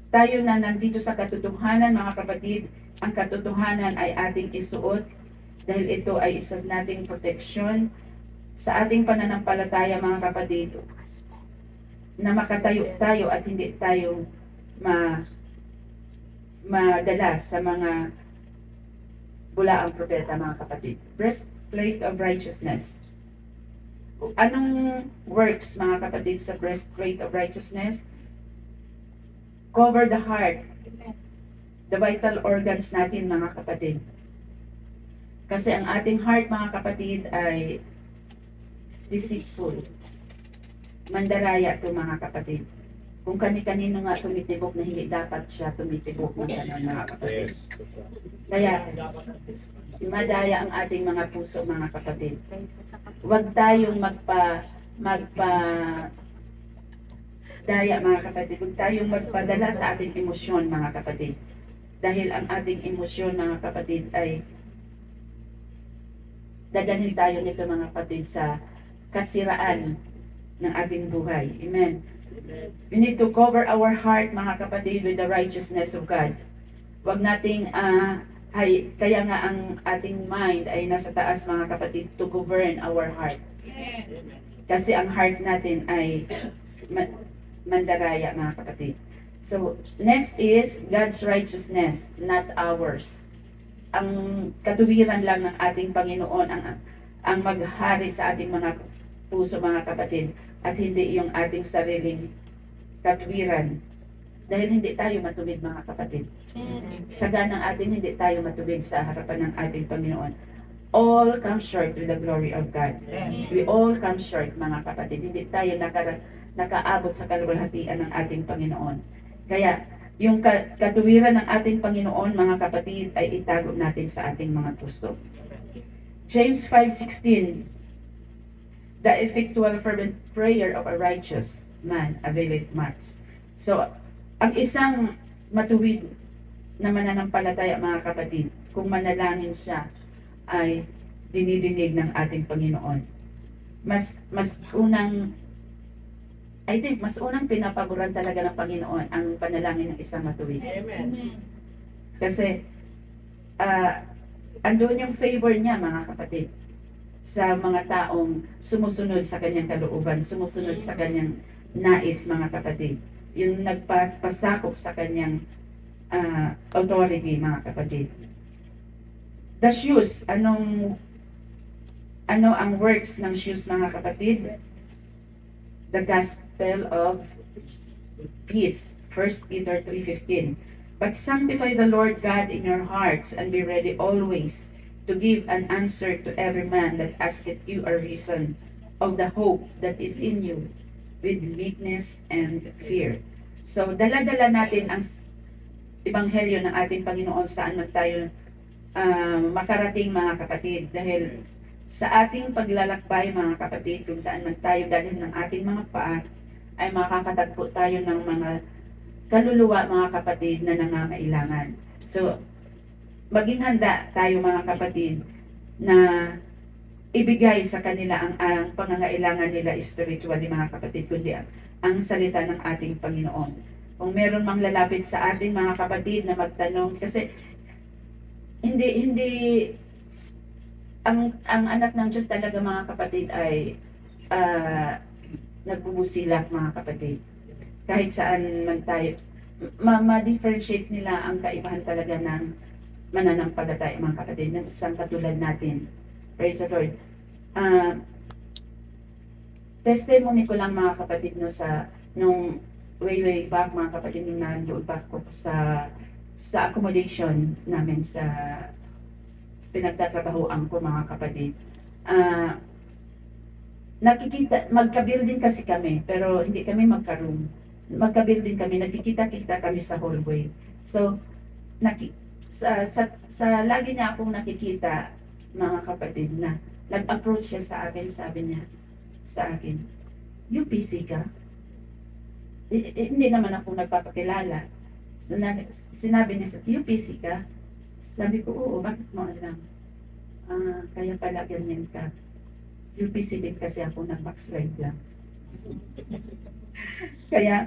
tayo na nandito sa katotohanan mga kapatid, ang katotohanan ay ating isuot dahil ito ay isa nating proteksyon sa ating pananampalataya mga kapatid, na makatayo tayo at hindi tayo madala sa mga bulaang propeta mga kapatid. Breastplate of righteousness. Anong works mga kapatid sa breastplate of righteousness? Cover the heart, the vital organs natin mga kapatid. Kasi ang ating heart mga kapatid ay deceitful. Mandaraya to mga kapatid. Kung kani-kanino nga tumitibok na hindi dapat siya tumitibok ng ganun mga kapatid. Kaya, madaya ang ating mga puso mga kapatid. Huwag tayong daya mga kapatid. Huwag tayong magpadala sa ating emosyon mga kapatid. Dahil ang ating emosyon mga kapatid ay dadahin tayo nito mga kapatid sa kasiraan ng ating buhay. Amen. We need to cover our heart mga kapatid with the righteousness of God. Huwag nating kaya nga ang ating mind ay nasa taas mga kapatid, to govern our heart. Kasi ang heart natin ay mandaraya mga kapatid. So, next is God's righteousness, not ours. Ang katuwiran lang ng ating Panginoon ang maghari sa ating mga puso mga kapatid, at hindi yung ating sariling katwiran. Dahil hindi tayo matuwid mga kapatid. Sagana atin hindi tayo matuwid sa harapan ng ating Panginoon. All come short with the glory of God. We all come short mga kapatid. Hindi tayo nakaabot sa kaluwalhatian ng ating Panginoon. Kaya yung katuwiran ng ating Panginoon mga kapatid ay itago natin sa ating mga puso. James 5:16, the effectual fervent prayer of a righteous man availeth much. So, ang isang matuwid na mananampalataya mga kapatid, kung manalangin siya, ay dinidinig ng ating Panginoon. Mas unang I think mas unang pinapaboran talaga ng Panginoon ang panalangin ng isang matuwid. Amen. Kasi andun yung favor niya, mga kapatid, sa mga taong sumusunod sa kanyang kalooban, sumusunod sa kanyang nais, mga kapatid. Yung nagpasakop sa kanyang authority, mga kapatid. The shoes, ano ang works ng shoes, mga kapatid? The gospel of peace. 1 Peter 3:15. But sanctify the Lord God in your hearts and be ready always to give an answer to every man that asketh you a reason of the hope that is in you with meekness and fear. So, dala-dala natin ang ebanghelyo ng ating Panginoon saan man tayo makarating, mga kapatid. Dahil sa ating paglalakbay, mga kapatid, kung saan man tayo dalhin ng ating mga paa, ay makakatagpo tayo ng mga kaluluwa, mga kapatid, na nangangailangan. So, maging handa tayo, mga kapatid, na ibigay sa kanila ang pangangailangan nila spiritually, mga kapatid, kundi ang salita ng ating Panginoon. Kung meron mang lalapit sa ating mga kapatid na magtanong, kasi hindi ang anak ng Diyos talaga, mga kapatid, ay nagbubusilak, mga kapatid. Kahit saan man tayo, ma-differentiate nila ang kaibahan talaga ng mananampalataya, mga kapatid, ng isang katulad natin. Praise the Lord. Testimony ko lang, mga kapatid, no, nung way back, mga kapatid, nung nandoon pa ako sa accommodation namin sa pinagtatrabahoan ko, mga kapatid. Nakikita, magka-building kasi kami, pero hindi kami magka-room. Magka-building kami, nagkikita-kita kami sa hallway. So, sa lagi niya akong nakikita, mga kapatid, na nag-approach siya sa akin, sabi niya sa akin, UPC ka? Hindi naman ako nagpapakilala. Sinabi niya, UPC ka? Sabi ko, oo, bakit mo alam? Kaya pala ganyan ka. UPC din kasi ako, nag-backslide lang. Kaya,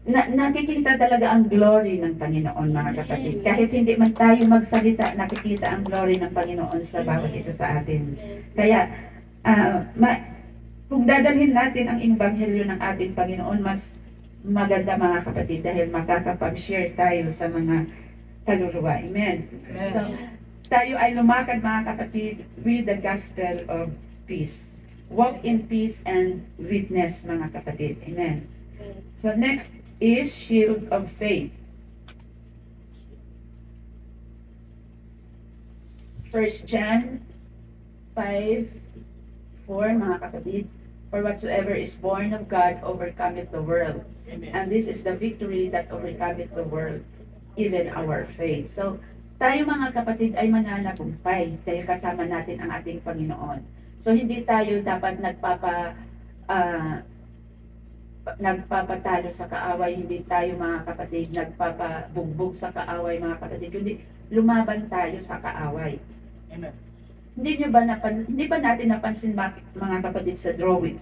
nakikita talaga ang glory ng Panginoon, mga kapatid. Kahit hindi man tayo magsalita, nakikita ang glory ng Panginoon sa bawat isa sa atin. Kaya, kung dadalhin natin ang ebanghelyo ng ating Panginoon, mas maganda, mga kapatid, dahil makakapag-share tayo sa mga kaluluwa. Amen. So, tayo ay lumakad, mga kapatid, with the gospel of peace. Walk in peace and witness, mga kapatid. Amen. So, next is shield of faith. 1 John 5:4, mga kapatid. For whatsoever is born of God overcometh the world. And this is the victory that overcometh the world, even our faith. So, tayo, mga kapatid, ay mananagumpay dahil kasama natin ang ating Panginoon. So, hindi tayo dapat nagpapatalo sa kaaway, hindi tayo, mga kapatid, nagpapabugbog sa kaaway, mga kapatid, kundi lumaban tayo sa kaaway. Amen. Hindi ba natin napansin, mga kapatid, sa drawing,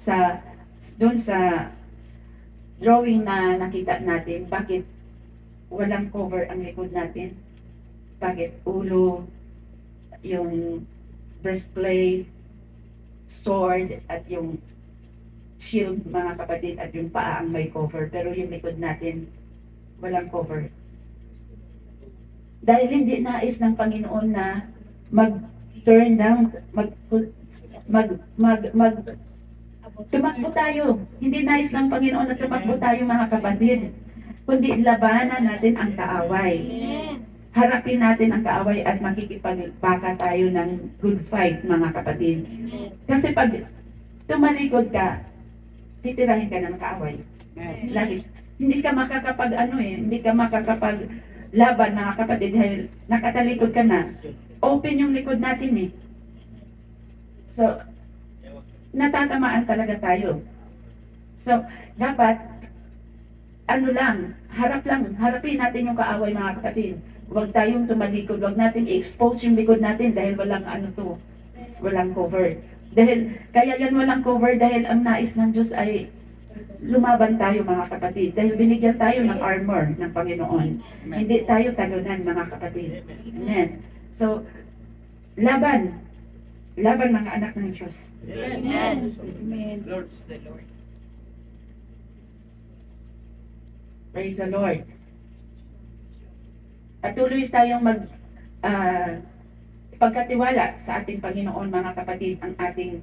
doon sa drawing na nakita natin, bakit walang cover ang likod natin? Bakit ulo, yung breastplate, sword, at yung shield, mga kapatid, at yung paa ang may cover, pero yung likod natin walang cover. Dahil hindi nais ng Panginoon na mag-turn down, tumakbo tayo. Hindi nais ng Panginoon na tumakbo tayo, mga kapatid, kundi labanan natin ang kaaway. Harapin natin ang kaaway at makikipagbaka tayo ng good fight, mga kapatid. Kasi pag tumalikod ka, titirahin ka ng kaaway. Lagi. Hindi ka hindi ka makakapaglaban, mga kapatid, dahil nakatalikod ka na. Open yung likod natin eh. So, natatamaan talaga tayo. So, dapat, harapin natin yung kaaway, mga kapatid. Huwag tayong tumalikod, huwag natin i-expose yung likod natin dahil walang cover. Kaya yan walang cover dahil ang nais ng Diyos ay lumaban tayo mga kapatid dahil binigyan tayo ng armor ng Panginoon. Hindi tayo talunan mga kapatid. Amen. So, laban. Laban mga anak ng Diyos. Amen. Amen. Lord is the Lord. Praise the Lord. Patuloy tayong pagkatiwala sa ating Panginoon mga kapatid ang ating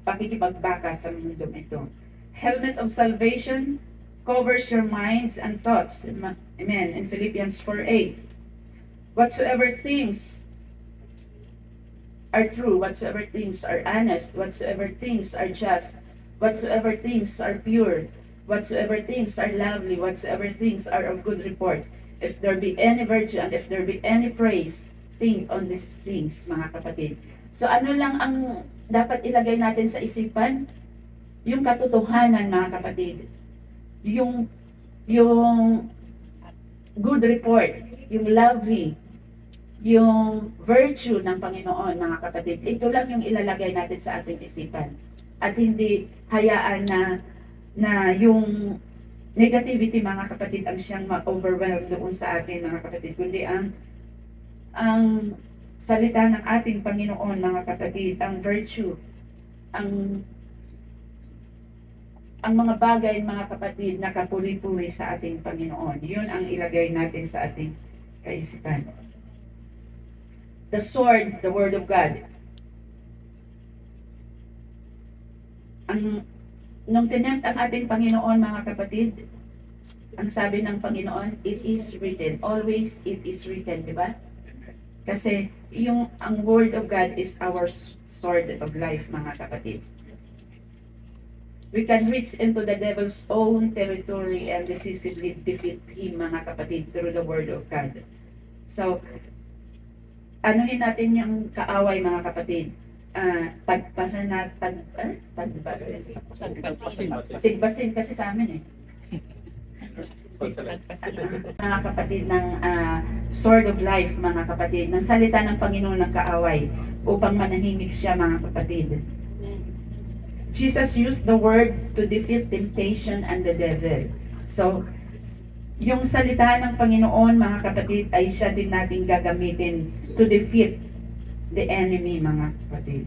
pakikipagbaka sa mundong ito. Helmet of salvation covers your minds and thoughts. Amen. In Philippians 4:8. Whatsoever things are true, whatsoever things are honest, whatsoever things are just, whatsoever things are pure, whatsoever things are lovely, whatsoever things are of good report, if there be any virtue and if there be any praise, think on these things, mga kapatid. So ano lang ang dapat ilagay natin sa isipan? Yung katotohanan, mga kapatid. Yung good report, yung lovely, yung virtue ng Panginoon, mga kapatid. Ito lang yung ilalagay natin sa ating isipan. At hindi hayaan na yung negativity, mga kapatid, ang siyang ma-overwhelm doon sa atin, mga kapatid. Kundi ang salita ng ating Panginoon, mga kapatid, ang virtue, ang mga bagay, mga kapatid, na kapuri-puri sa ating Panginoon. Yun ang ilagay natin sa ating kaisipan. The sword, the word of God. Nung tinempt ang ating Panginoon, mga kapatid, ang sabi ng Panginoon, it is written. Always it is written, di ba? Kasi ang word of God is our sword of life, mga kapatid. We can reach into the devil's own territory and decisively defeat him, mga kapatid, through the word of God. So, anuhin natin yung kaaway, mga kapatid. Tigbasin kasi sa amin eh. Mga kapatid ng sword of life, mga kapatid, ng salita ng Panginoon ng kaaway upang manahimik siya, mga kapatid. Jesus used the word to defeat temptation and the devil. So, yung salita ng Panginoon, mga kapatid, ay siya din natin gagamitin to defeat the enemy, mga kapatid.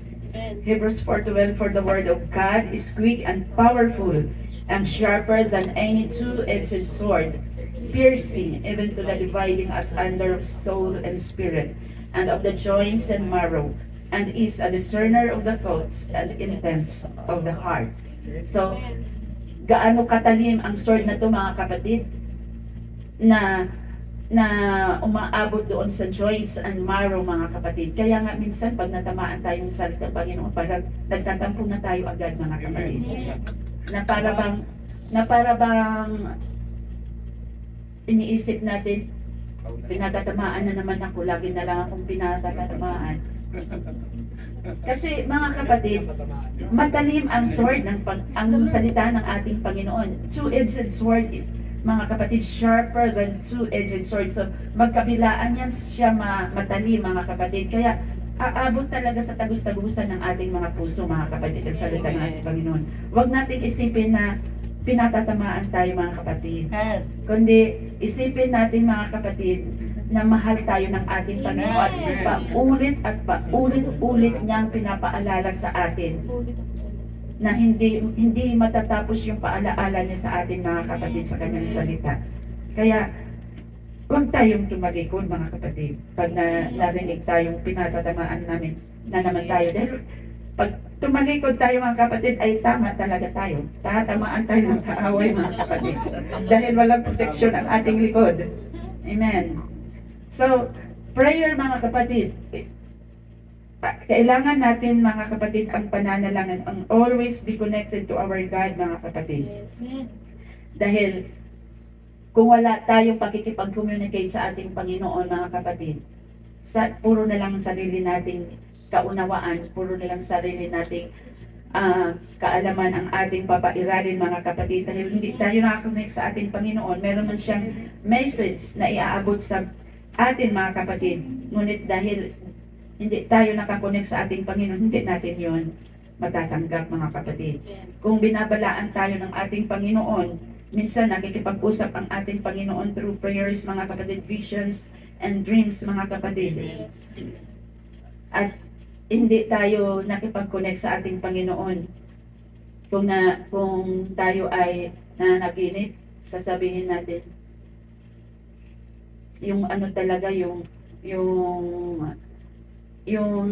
Hebrews 4:12, for the word of God is quick and powerful and sharper than any two-edged sword, piercing even to the dividing asunder of soul and spirit, and of the joints and marrow, and is a discerner of the thoughts and intents of the heart. So, gaano katalim ang sword na to, mga kapatid, na umaabot doon sa joints and marrow, mga kapatid. Kaya nga minsan pag natamaan tayo ng salita ng Panginoon, parang nagtatampo na tayo agad, mga kapatid. Na para bang iniisip natin, pinatatamaan na naman ako, lagi na lang akong pinatatamaan. Kasi, mga kapatid, matalim ang sword ang salita ng ating Panginoon. Two-edged sword, mga kapatid, sharper than two-edged sword. So, magkabilaan yan siya matalim, mga kapatid. Kaya, aabot talaga sa tagus-tagusan ng ating mga puso, mga kapatid, ang salita ng ating Panginoon. Huwag nating isipin na pinatatamaan tayo, mga kapatid. Kundi, isipin natin, mga kapatid, na mahal tayo ng ating Panginoon at paulit-ulit niyang pinapaalala sa atin na hindi matatapos yung paalaala niya sa atin, mga kapatid, sa kanyang salita. Kaya, huwag tayong tumalikod, mga kapatid, pag narinig tayong pinatatamaan na naman tayo. Dahil pag tumalikod tayo, mga kapatid, ay tama talaga tayo. Tatamaan tayo ng kaaway, mga kapatid. Dahil walang proteksyon ang ating likod. Amen. So, prayer, mga kapatid, kailangan natin, mga kapatid, ang pananalangin, ang always be connected to our God, mga kapatid. Dahil, kung wala tayong pakikipag-communicate sa ating Panginoon, mga kapatid, puro na lang sarili nating kaunawaan, puro na lang sarili nating kaalaman ang ating papairalin, mga kapatid. Dahil hindi tayo nakakonect sa ating Panginoon, meron man siyang message na iaabot sa atin, mga kapatid. Ngunit dahil hindi tayo nakakonect sa ating Panginoon, hindi natin yon matatanggap, mga kapatid. Kung binabalaan tayo ng ating Panginoon, minsan nakikipag-usap ang ating Panginoon through prayers, mga kapatid, visions and dreams, mga kapatid. At hindi tayo nakipag-connect sa ating Panginoon. Kung tayo ay nanaginip, sasabihin natin, yung ano talaga, yung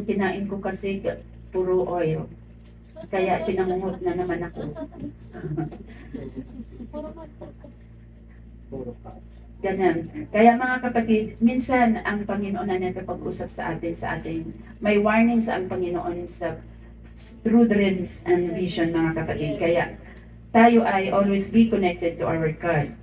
kinain ko kasi puro oil. Kaya pinangungot na naman ako. Ganun. Kaya mga kapatid, minsan ang Panginoon na nakapag-usap sa atin, may warnings ang Panginoon through dreams and vision, mga kapatid. Kaya tayo ay always be connected to our God.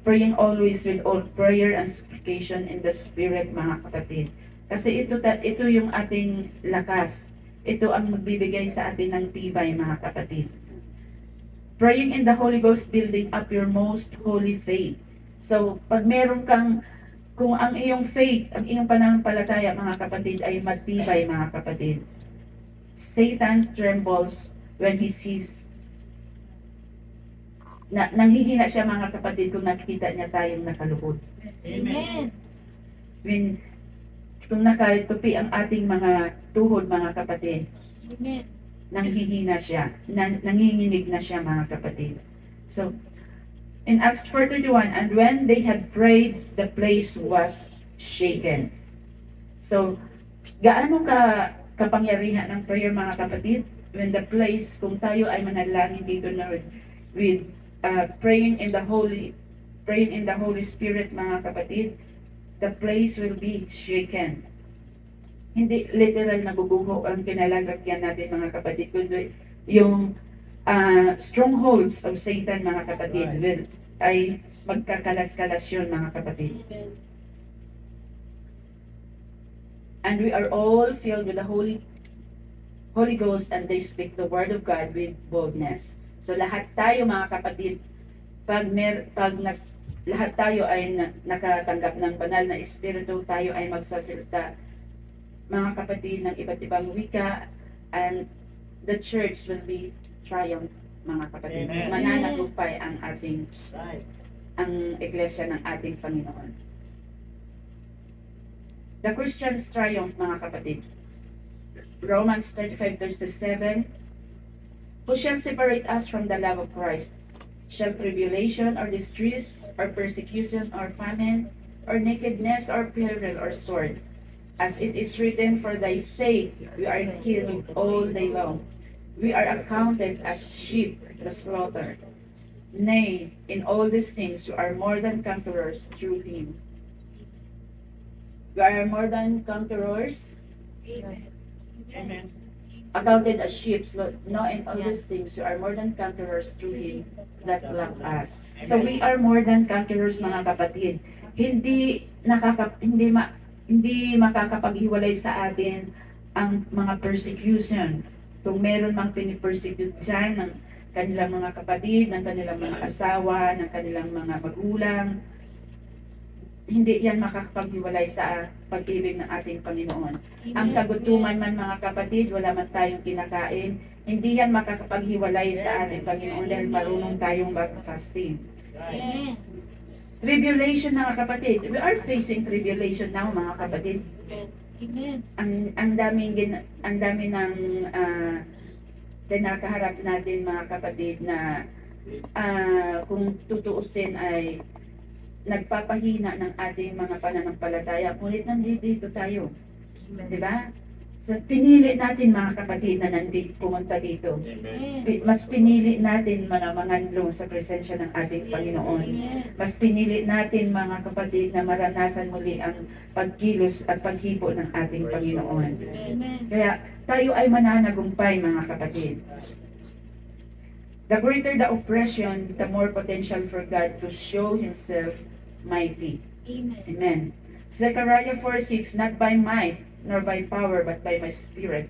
Praying always with all prayer and supplication in the Spirit, mga kapatid. Kasi ito yung ating lakas. Ito ang magbibigay sa atin ng tibay, mga kapatid. Praying in the Holy Ghost, building up your most holy faith. So, pag meron kung ang iyong faith, ang iyong pananampalataya, mga kapatid, ay matibay, mga kapatid, Satan trembles when he sees nanghihina siya, mga kapatid, kung nakikita niya tayong nakalugod. Amen. Kung nakalitupi ang ating mga tuhod, mga kapatid, Amen. nanghihina siya, nanginginig na siya, mga kapatid. So, in Acts 4:31, and when they had prayed, the place was shaken. So, gaano kapangyarihan ng prayer, mga kapatid? When the place, kung tayo ay manalangin dito na with praying in the Holy Spirit, mga kapatid, the place will be shaken. Hindi literal na bubuho ang kinalagakyan natin, mga kapatid, kundi yung strongholds of Satan, mga kapatid, ay magkakalas-kalas yun, mga kapatid. And we are all filled with the Holy Ghost, and they speak the word of God with boldness. So lahat tayo, mga kapatid, lahat tayo ay nakatanggap ng banal na espiritu, tayo ay magsasalita, mga kapatid, ng iba't ibang wika, and the church will be triumph, mga kapatid. Amen. Mananagumpay ang Right. ang iglesia ng ating Panginoon. The Christians triumph, mga kapatid. Romans 35:37, who shall separate us from the love of Christ? Shall tribulation or distress or persecution or famine or nakedness or peril or sword? As it is written, for thy sake we are killed all day long. We are accounted as sheep to the slaughter. Nay, in all these things you are more than conquerors through him. We are more than conquerors, Amen. accounted as sheep. No, in all these things you are more than conquerors through him that loved us. So we are more than conquerors, mga kapatid. Hindi makakapaghiwalay sa atin ang mga persecution. Kung meron mang pinipersecute dyan ng kanilang mga kapatid, ng kanilang mga asawa, ng kanilang mga magulang, hindi yan makakapaghiwalay sa pag-ibig ng ating Panginoon. Ang kagutuman man, mga kapatid, wala man tayong kinakain, hindi yan makakapaghiwalay sa ating Panginoon dahil marunong tayong mag-fasting. Yes. Tribulation, mga kapatid. We are facing tribulation now, mga kapatid. Amen. Ang dami ng kinakaharap natin, mga kapatid, na kung tutuusin ay nagpapahina ng ating mga pananampalataya. Ngunit nandito tayo. Diba? So, pinili natin, mga kapatid, na pumunta dito. Amen. Mas pinili natin mananglong sa presensya ng ating Panginoon. Mas pinili natin, mga kapatid, na maranasan muli ang pagkilos at paghipo ng ating Panginoon. Amen. Kaya tayo ay mananagumpay, mga kapatid. The greater the oppression, the more potential for God to show Himself mighty. Amen. Amen. Zechariah 4:6, not by might, nor by power, but by my spirit,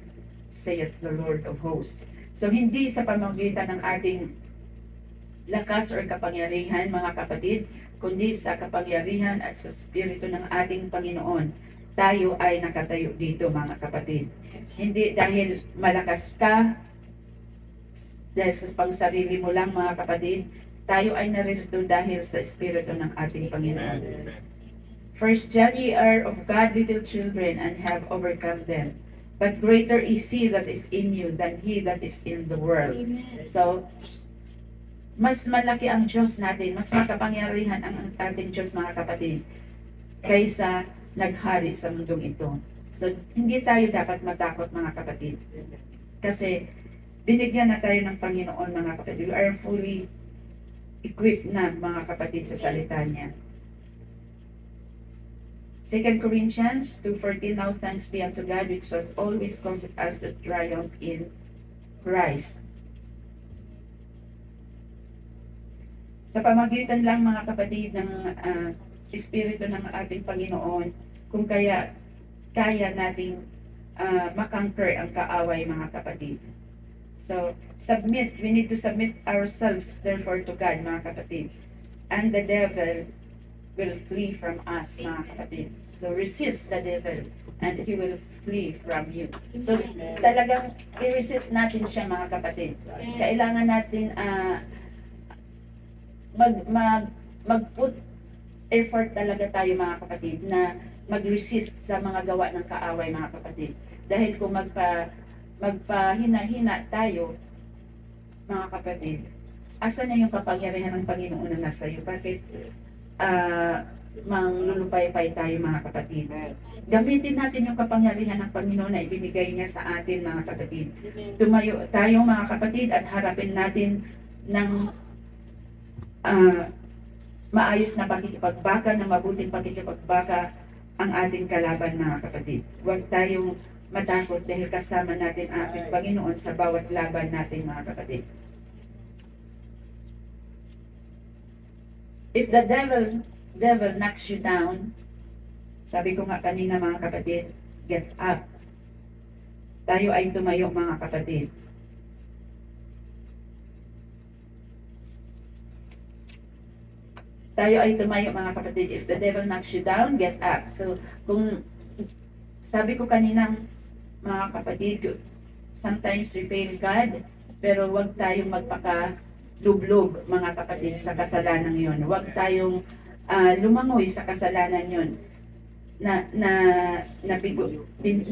saith the Lord of hosts. So, hindi sa pamamagitan ng ating lakas or kapangyarihan, mga kapatid, kundi sa kapangyarihan at sa spirito ng ating Panginoon, tayo ay nakatayo dito, mga kapatid. Hindi dahil malakas ka, dahil sa pangsarili mo lang mga kapatid, tayo ay naririto dahil sa Espiritu ng ating Panginoon. First John, ye are of God little children and have overcome them. But greater is He that is in you than he that is in the world. Amen. So, mas malaki ang Diyos natin, mas makapangyarihan ang ating Diyos mga kapatid, kaysa naghari sa mundong ito. So, hindi tayo dapat matakot mga kapatid. Kasi, binigyan na tayo ng Panginoon mga kapatid. We are fully equipped na mga kapatid sa salita niya. 2 Corinthians 2:14, now thanks be unto God which has always caused us to triumph in Christ. Sa pamagitan lang mga kapatid ng Espiritu ng ating Panginoon, kung kaya nating makonquer ang kaaway mga kapatid. So, we need to submit ourselves therefore to God mga kapatid. And the devil will flee from us mga kapatid. So, resist the devil and he will flee from you. So, talagang i-resist natin siya mga kapatid. Kailangan natin mag-put effort talaga tayo mga kapatid na mag-resist sa mga gawa ng kaaway mga kapatid. Dahil kung magpahina-hina tayo mga kapatid, asan na yung kapangyarihan ng Panginoon na nasa iyo? Bakit manglulupay-pay tayo mga kapatid? Gamitin natin yung kapangyarihan ng Panginoon na ibinigay niya sa atin mga kapatid. Tumayo tayo mga kapatid at harapin natin ng maayos na pakikipagbaka, na mabuting pakikipagbaka ang ating kalaban mga kapatid. Huwag tayong matakot dahil kasama natin ang ating Panginoon sa bawat laban natin mga kapatid. If the devil knocks you down, sabi ko nga kanina mga kapatid, get up. Tayo ay tumayo mga kapatid. Tayo ay tumayo mga kapatid. If the devil knocks you down, get up. So, kung sabi ko kanina mga kapatid, sometimes we fail God, pero huwag tayong magpaka-lublob mga kapatid sa kasalanan yon. Huwag tayong lumangoy sa kasalanan yon.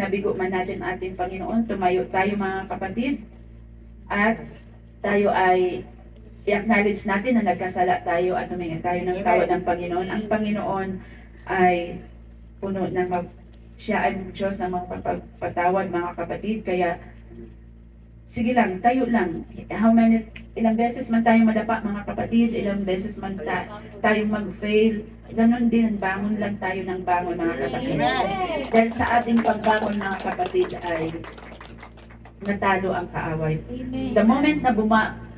Nabigo man natin ating Panginoon, tumayo tayo mga kapatid, at tayo ay i-acknowledge natin na nagkasala tayo at humingi tayo ng tawad ng Panginoon. Ang Panginoon ay puno ng siya ay Diyos na magpapatawad mga kapatid. Kaya sige lang, tayo lang. Ilang beses man tayo madapa mga kapatid, ilang beses man tayong mag-fail, ganon din, bangon lang tayo ng bangon mga kapatid. Dahil sa ating pagbangon mga kapatid ay natalo ang kaaway. Amen. The moment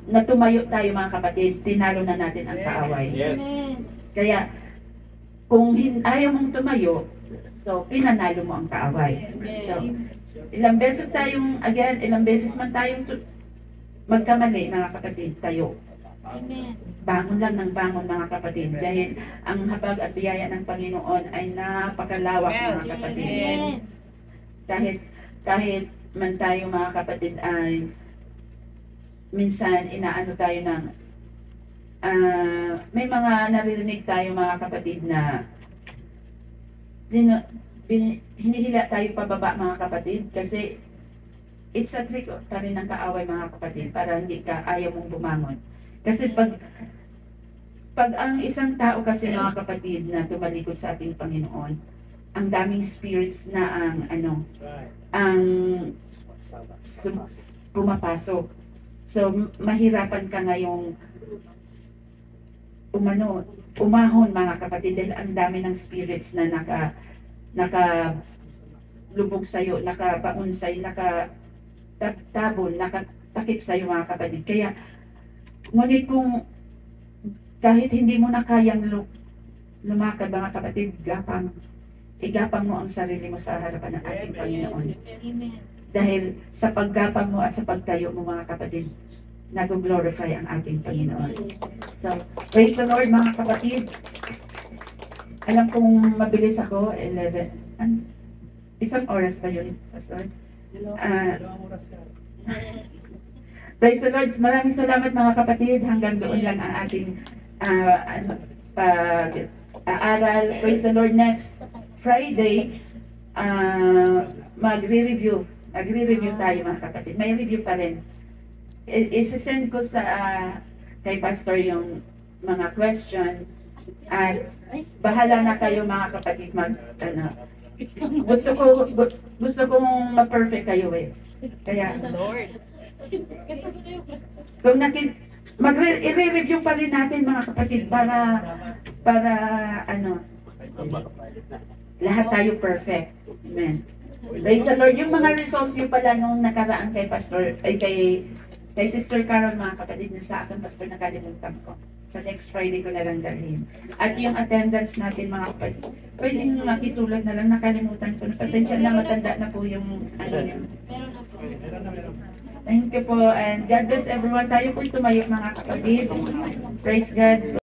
na tumayo tayo mga kapatid, tinalo na natin ang kaaway. Yes. Kaya, kung ayaw mong tumayo, so pinanalo mo ang kaaway. So, ilang beses man tayong magkamali mga kapatid, tayo. Amen. Bangon lang ng bangon mga kapatid, dahil ang habag at biyaya ng Panginoon ay napakalawak mga kapatid. Amen. Kahit man tayo mga kapatid ay minsan inaano tayo ng may mga naririnig tayo mga kapatid na hinihila tayo pababa mga kapatid, kasi it's a trick pa rin ng kaaway mga kapatid para hindi ka ayaw mong bumangon. Kasi pag ang isang tao kasi mga kapatid na tumalikod sa ating Panginoon, ang daming spirits na ang pumapasok. So, mahirapan ka ngayong umahon mga kapatid, dahil ang dami ng spirits na nakalubog sa'yo, nakabaon sa'yo, nakatabon, nakatakip sa'yo mga kapatid. Kaya, ngunit kung kahit hindi mo na kayang lumakad mga kapatid, igapang mo ang sarili mo sa harapan ng ating Panginoon. Amen. Dahil sa paggapang mo at sa pagtayo mo mga kapatid, nag-glorify ang ating Panginoon. So, praise the Lord mga kapatid. Alam kong mabilis ako, 11. Isang oras ba yun, Pastor? Praise the Lord. Maraming salamat mga kapatid. Hanggang doon lang ang ating pag-aaral. Praise the Lord. Next Friday, magre-review. Magre-review tayo mga kapatid. May review pa rin. Isisend ko sa kay Pastor yung mga question. At bahala na kayo mga kapatid gusto kong ma-perfect kayo eh. Kaya kung i-review pa rin natin mga kapatid para lahat tayo perfect. Amen. Praise the Lord. Yung mga result nyo pala nung nakaraan kay Pastor kay Sister Carol mga kapatid na sa akin Pastor nakalimutan ko. Sa next Friday ko na lang dalhin. At yung attendance natin mga kapatid, pwede nyo makisulat na lang, nakalimutan ko. Pasensya na, matanda na po yung yun. Thank you po and God bless everyone. Tayo po tumayo mga kapatid. Praise God.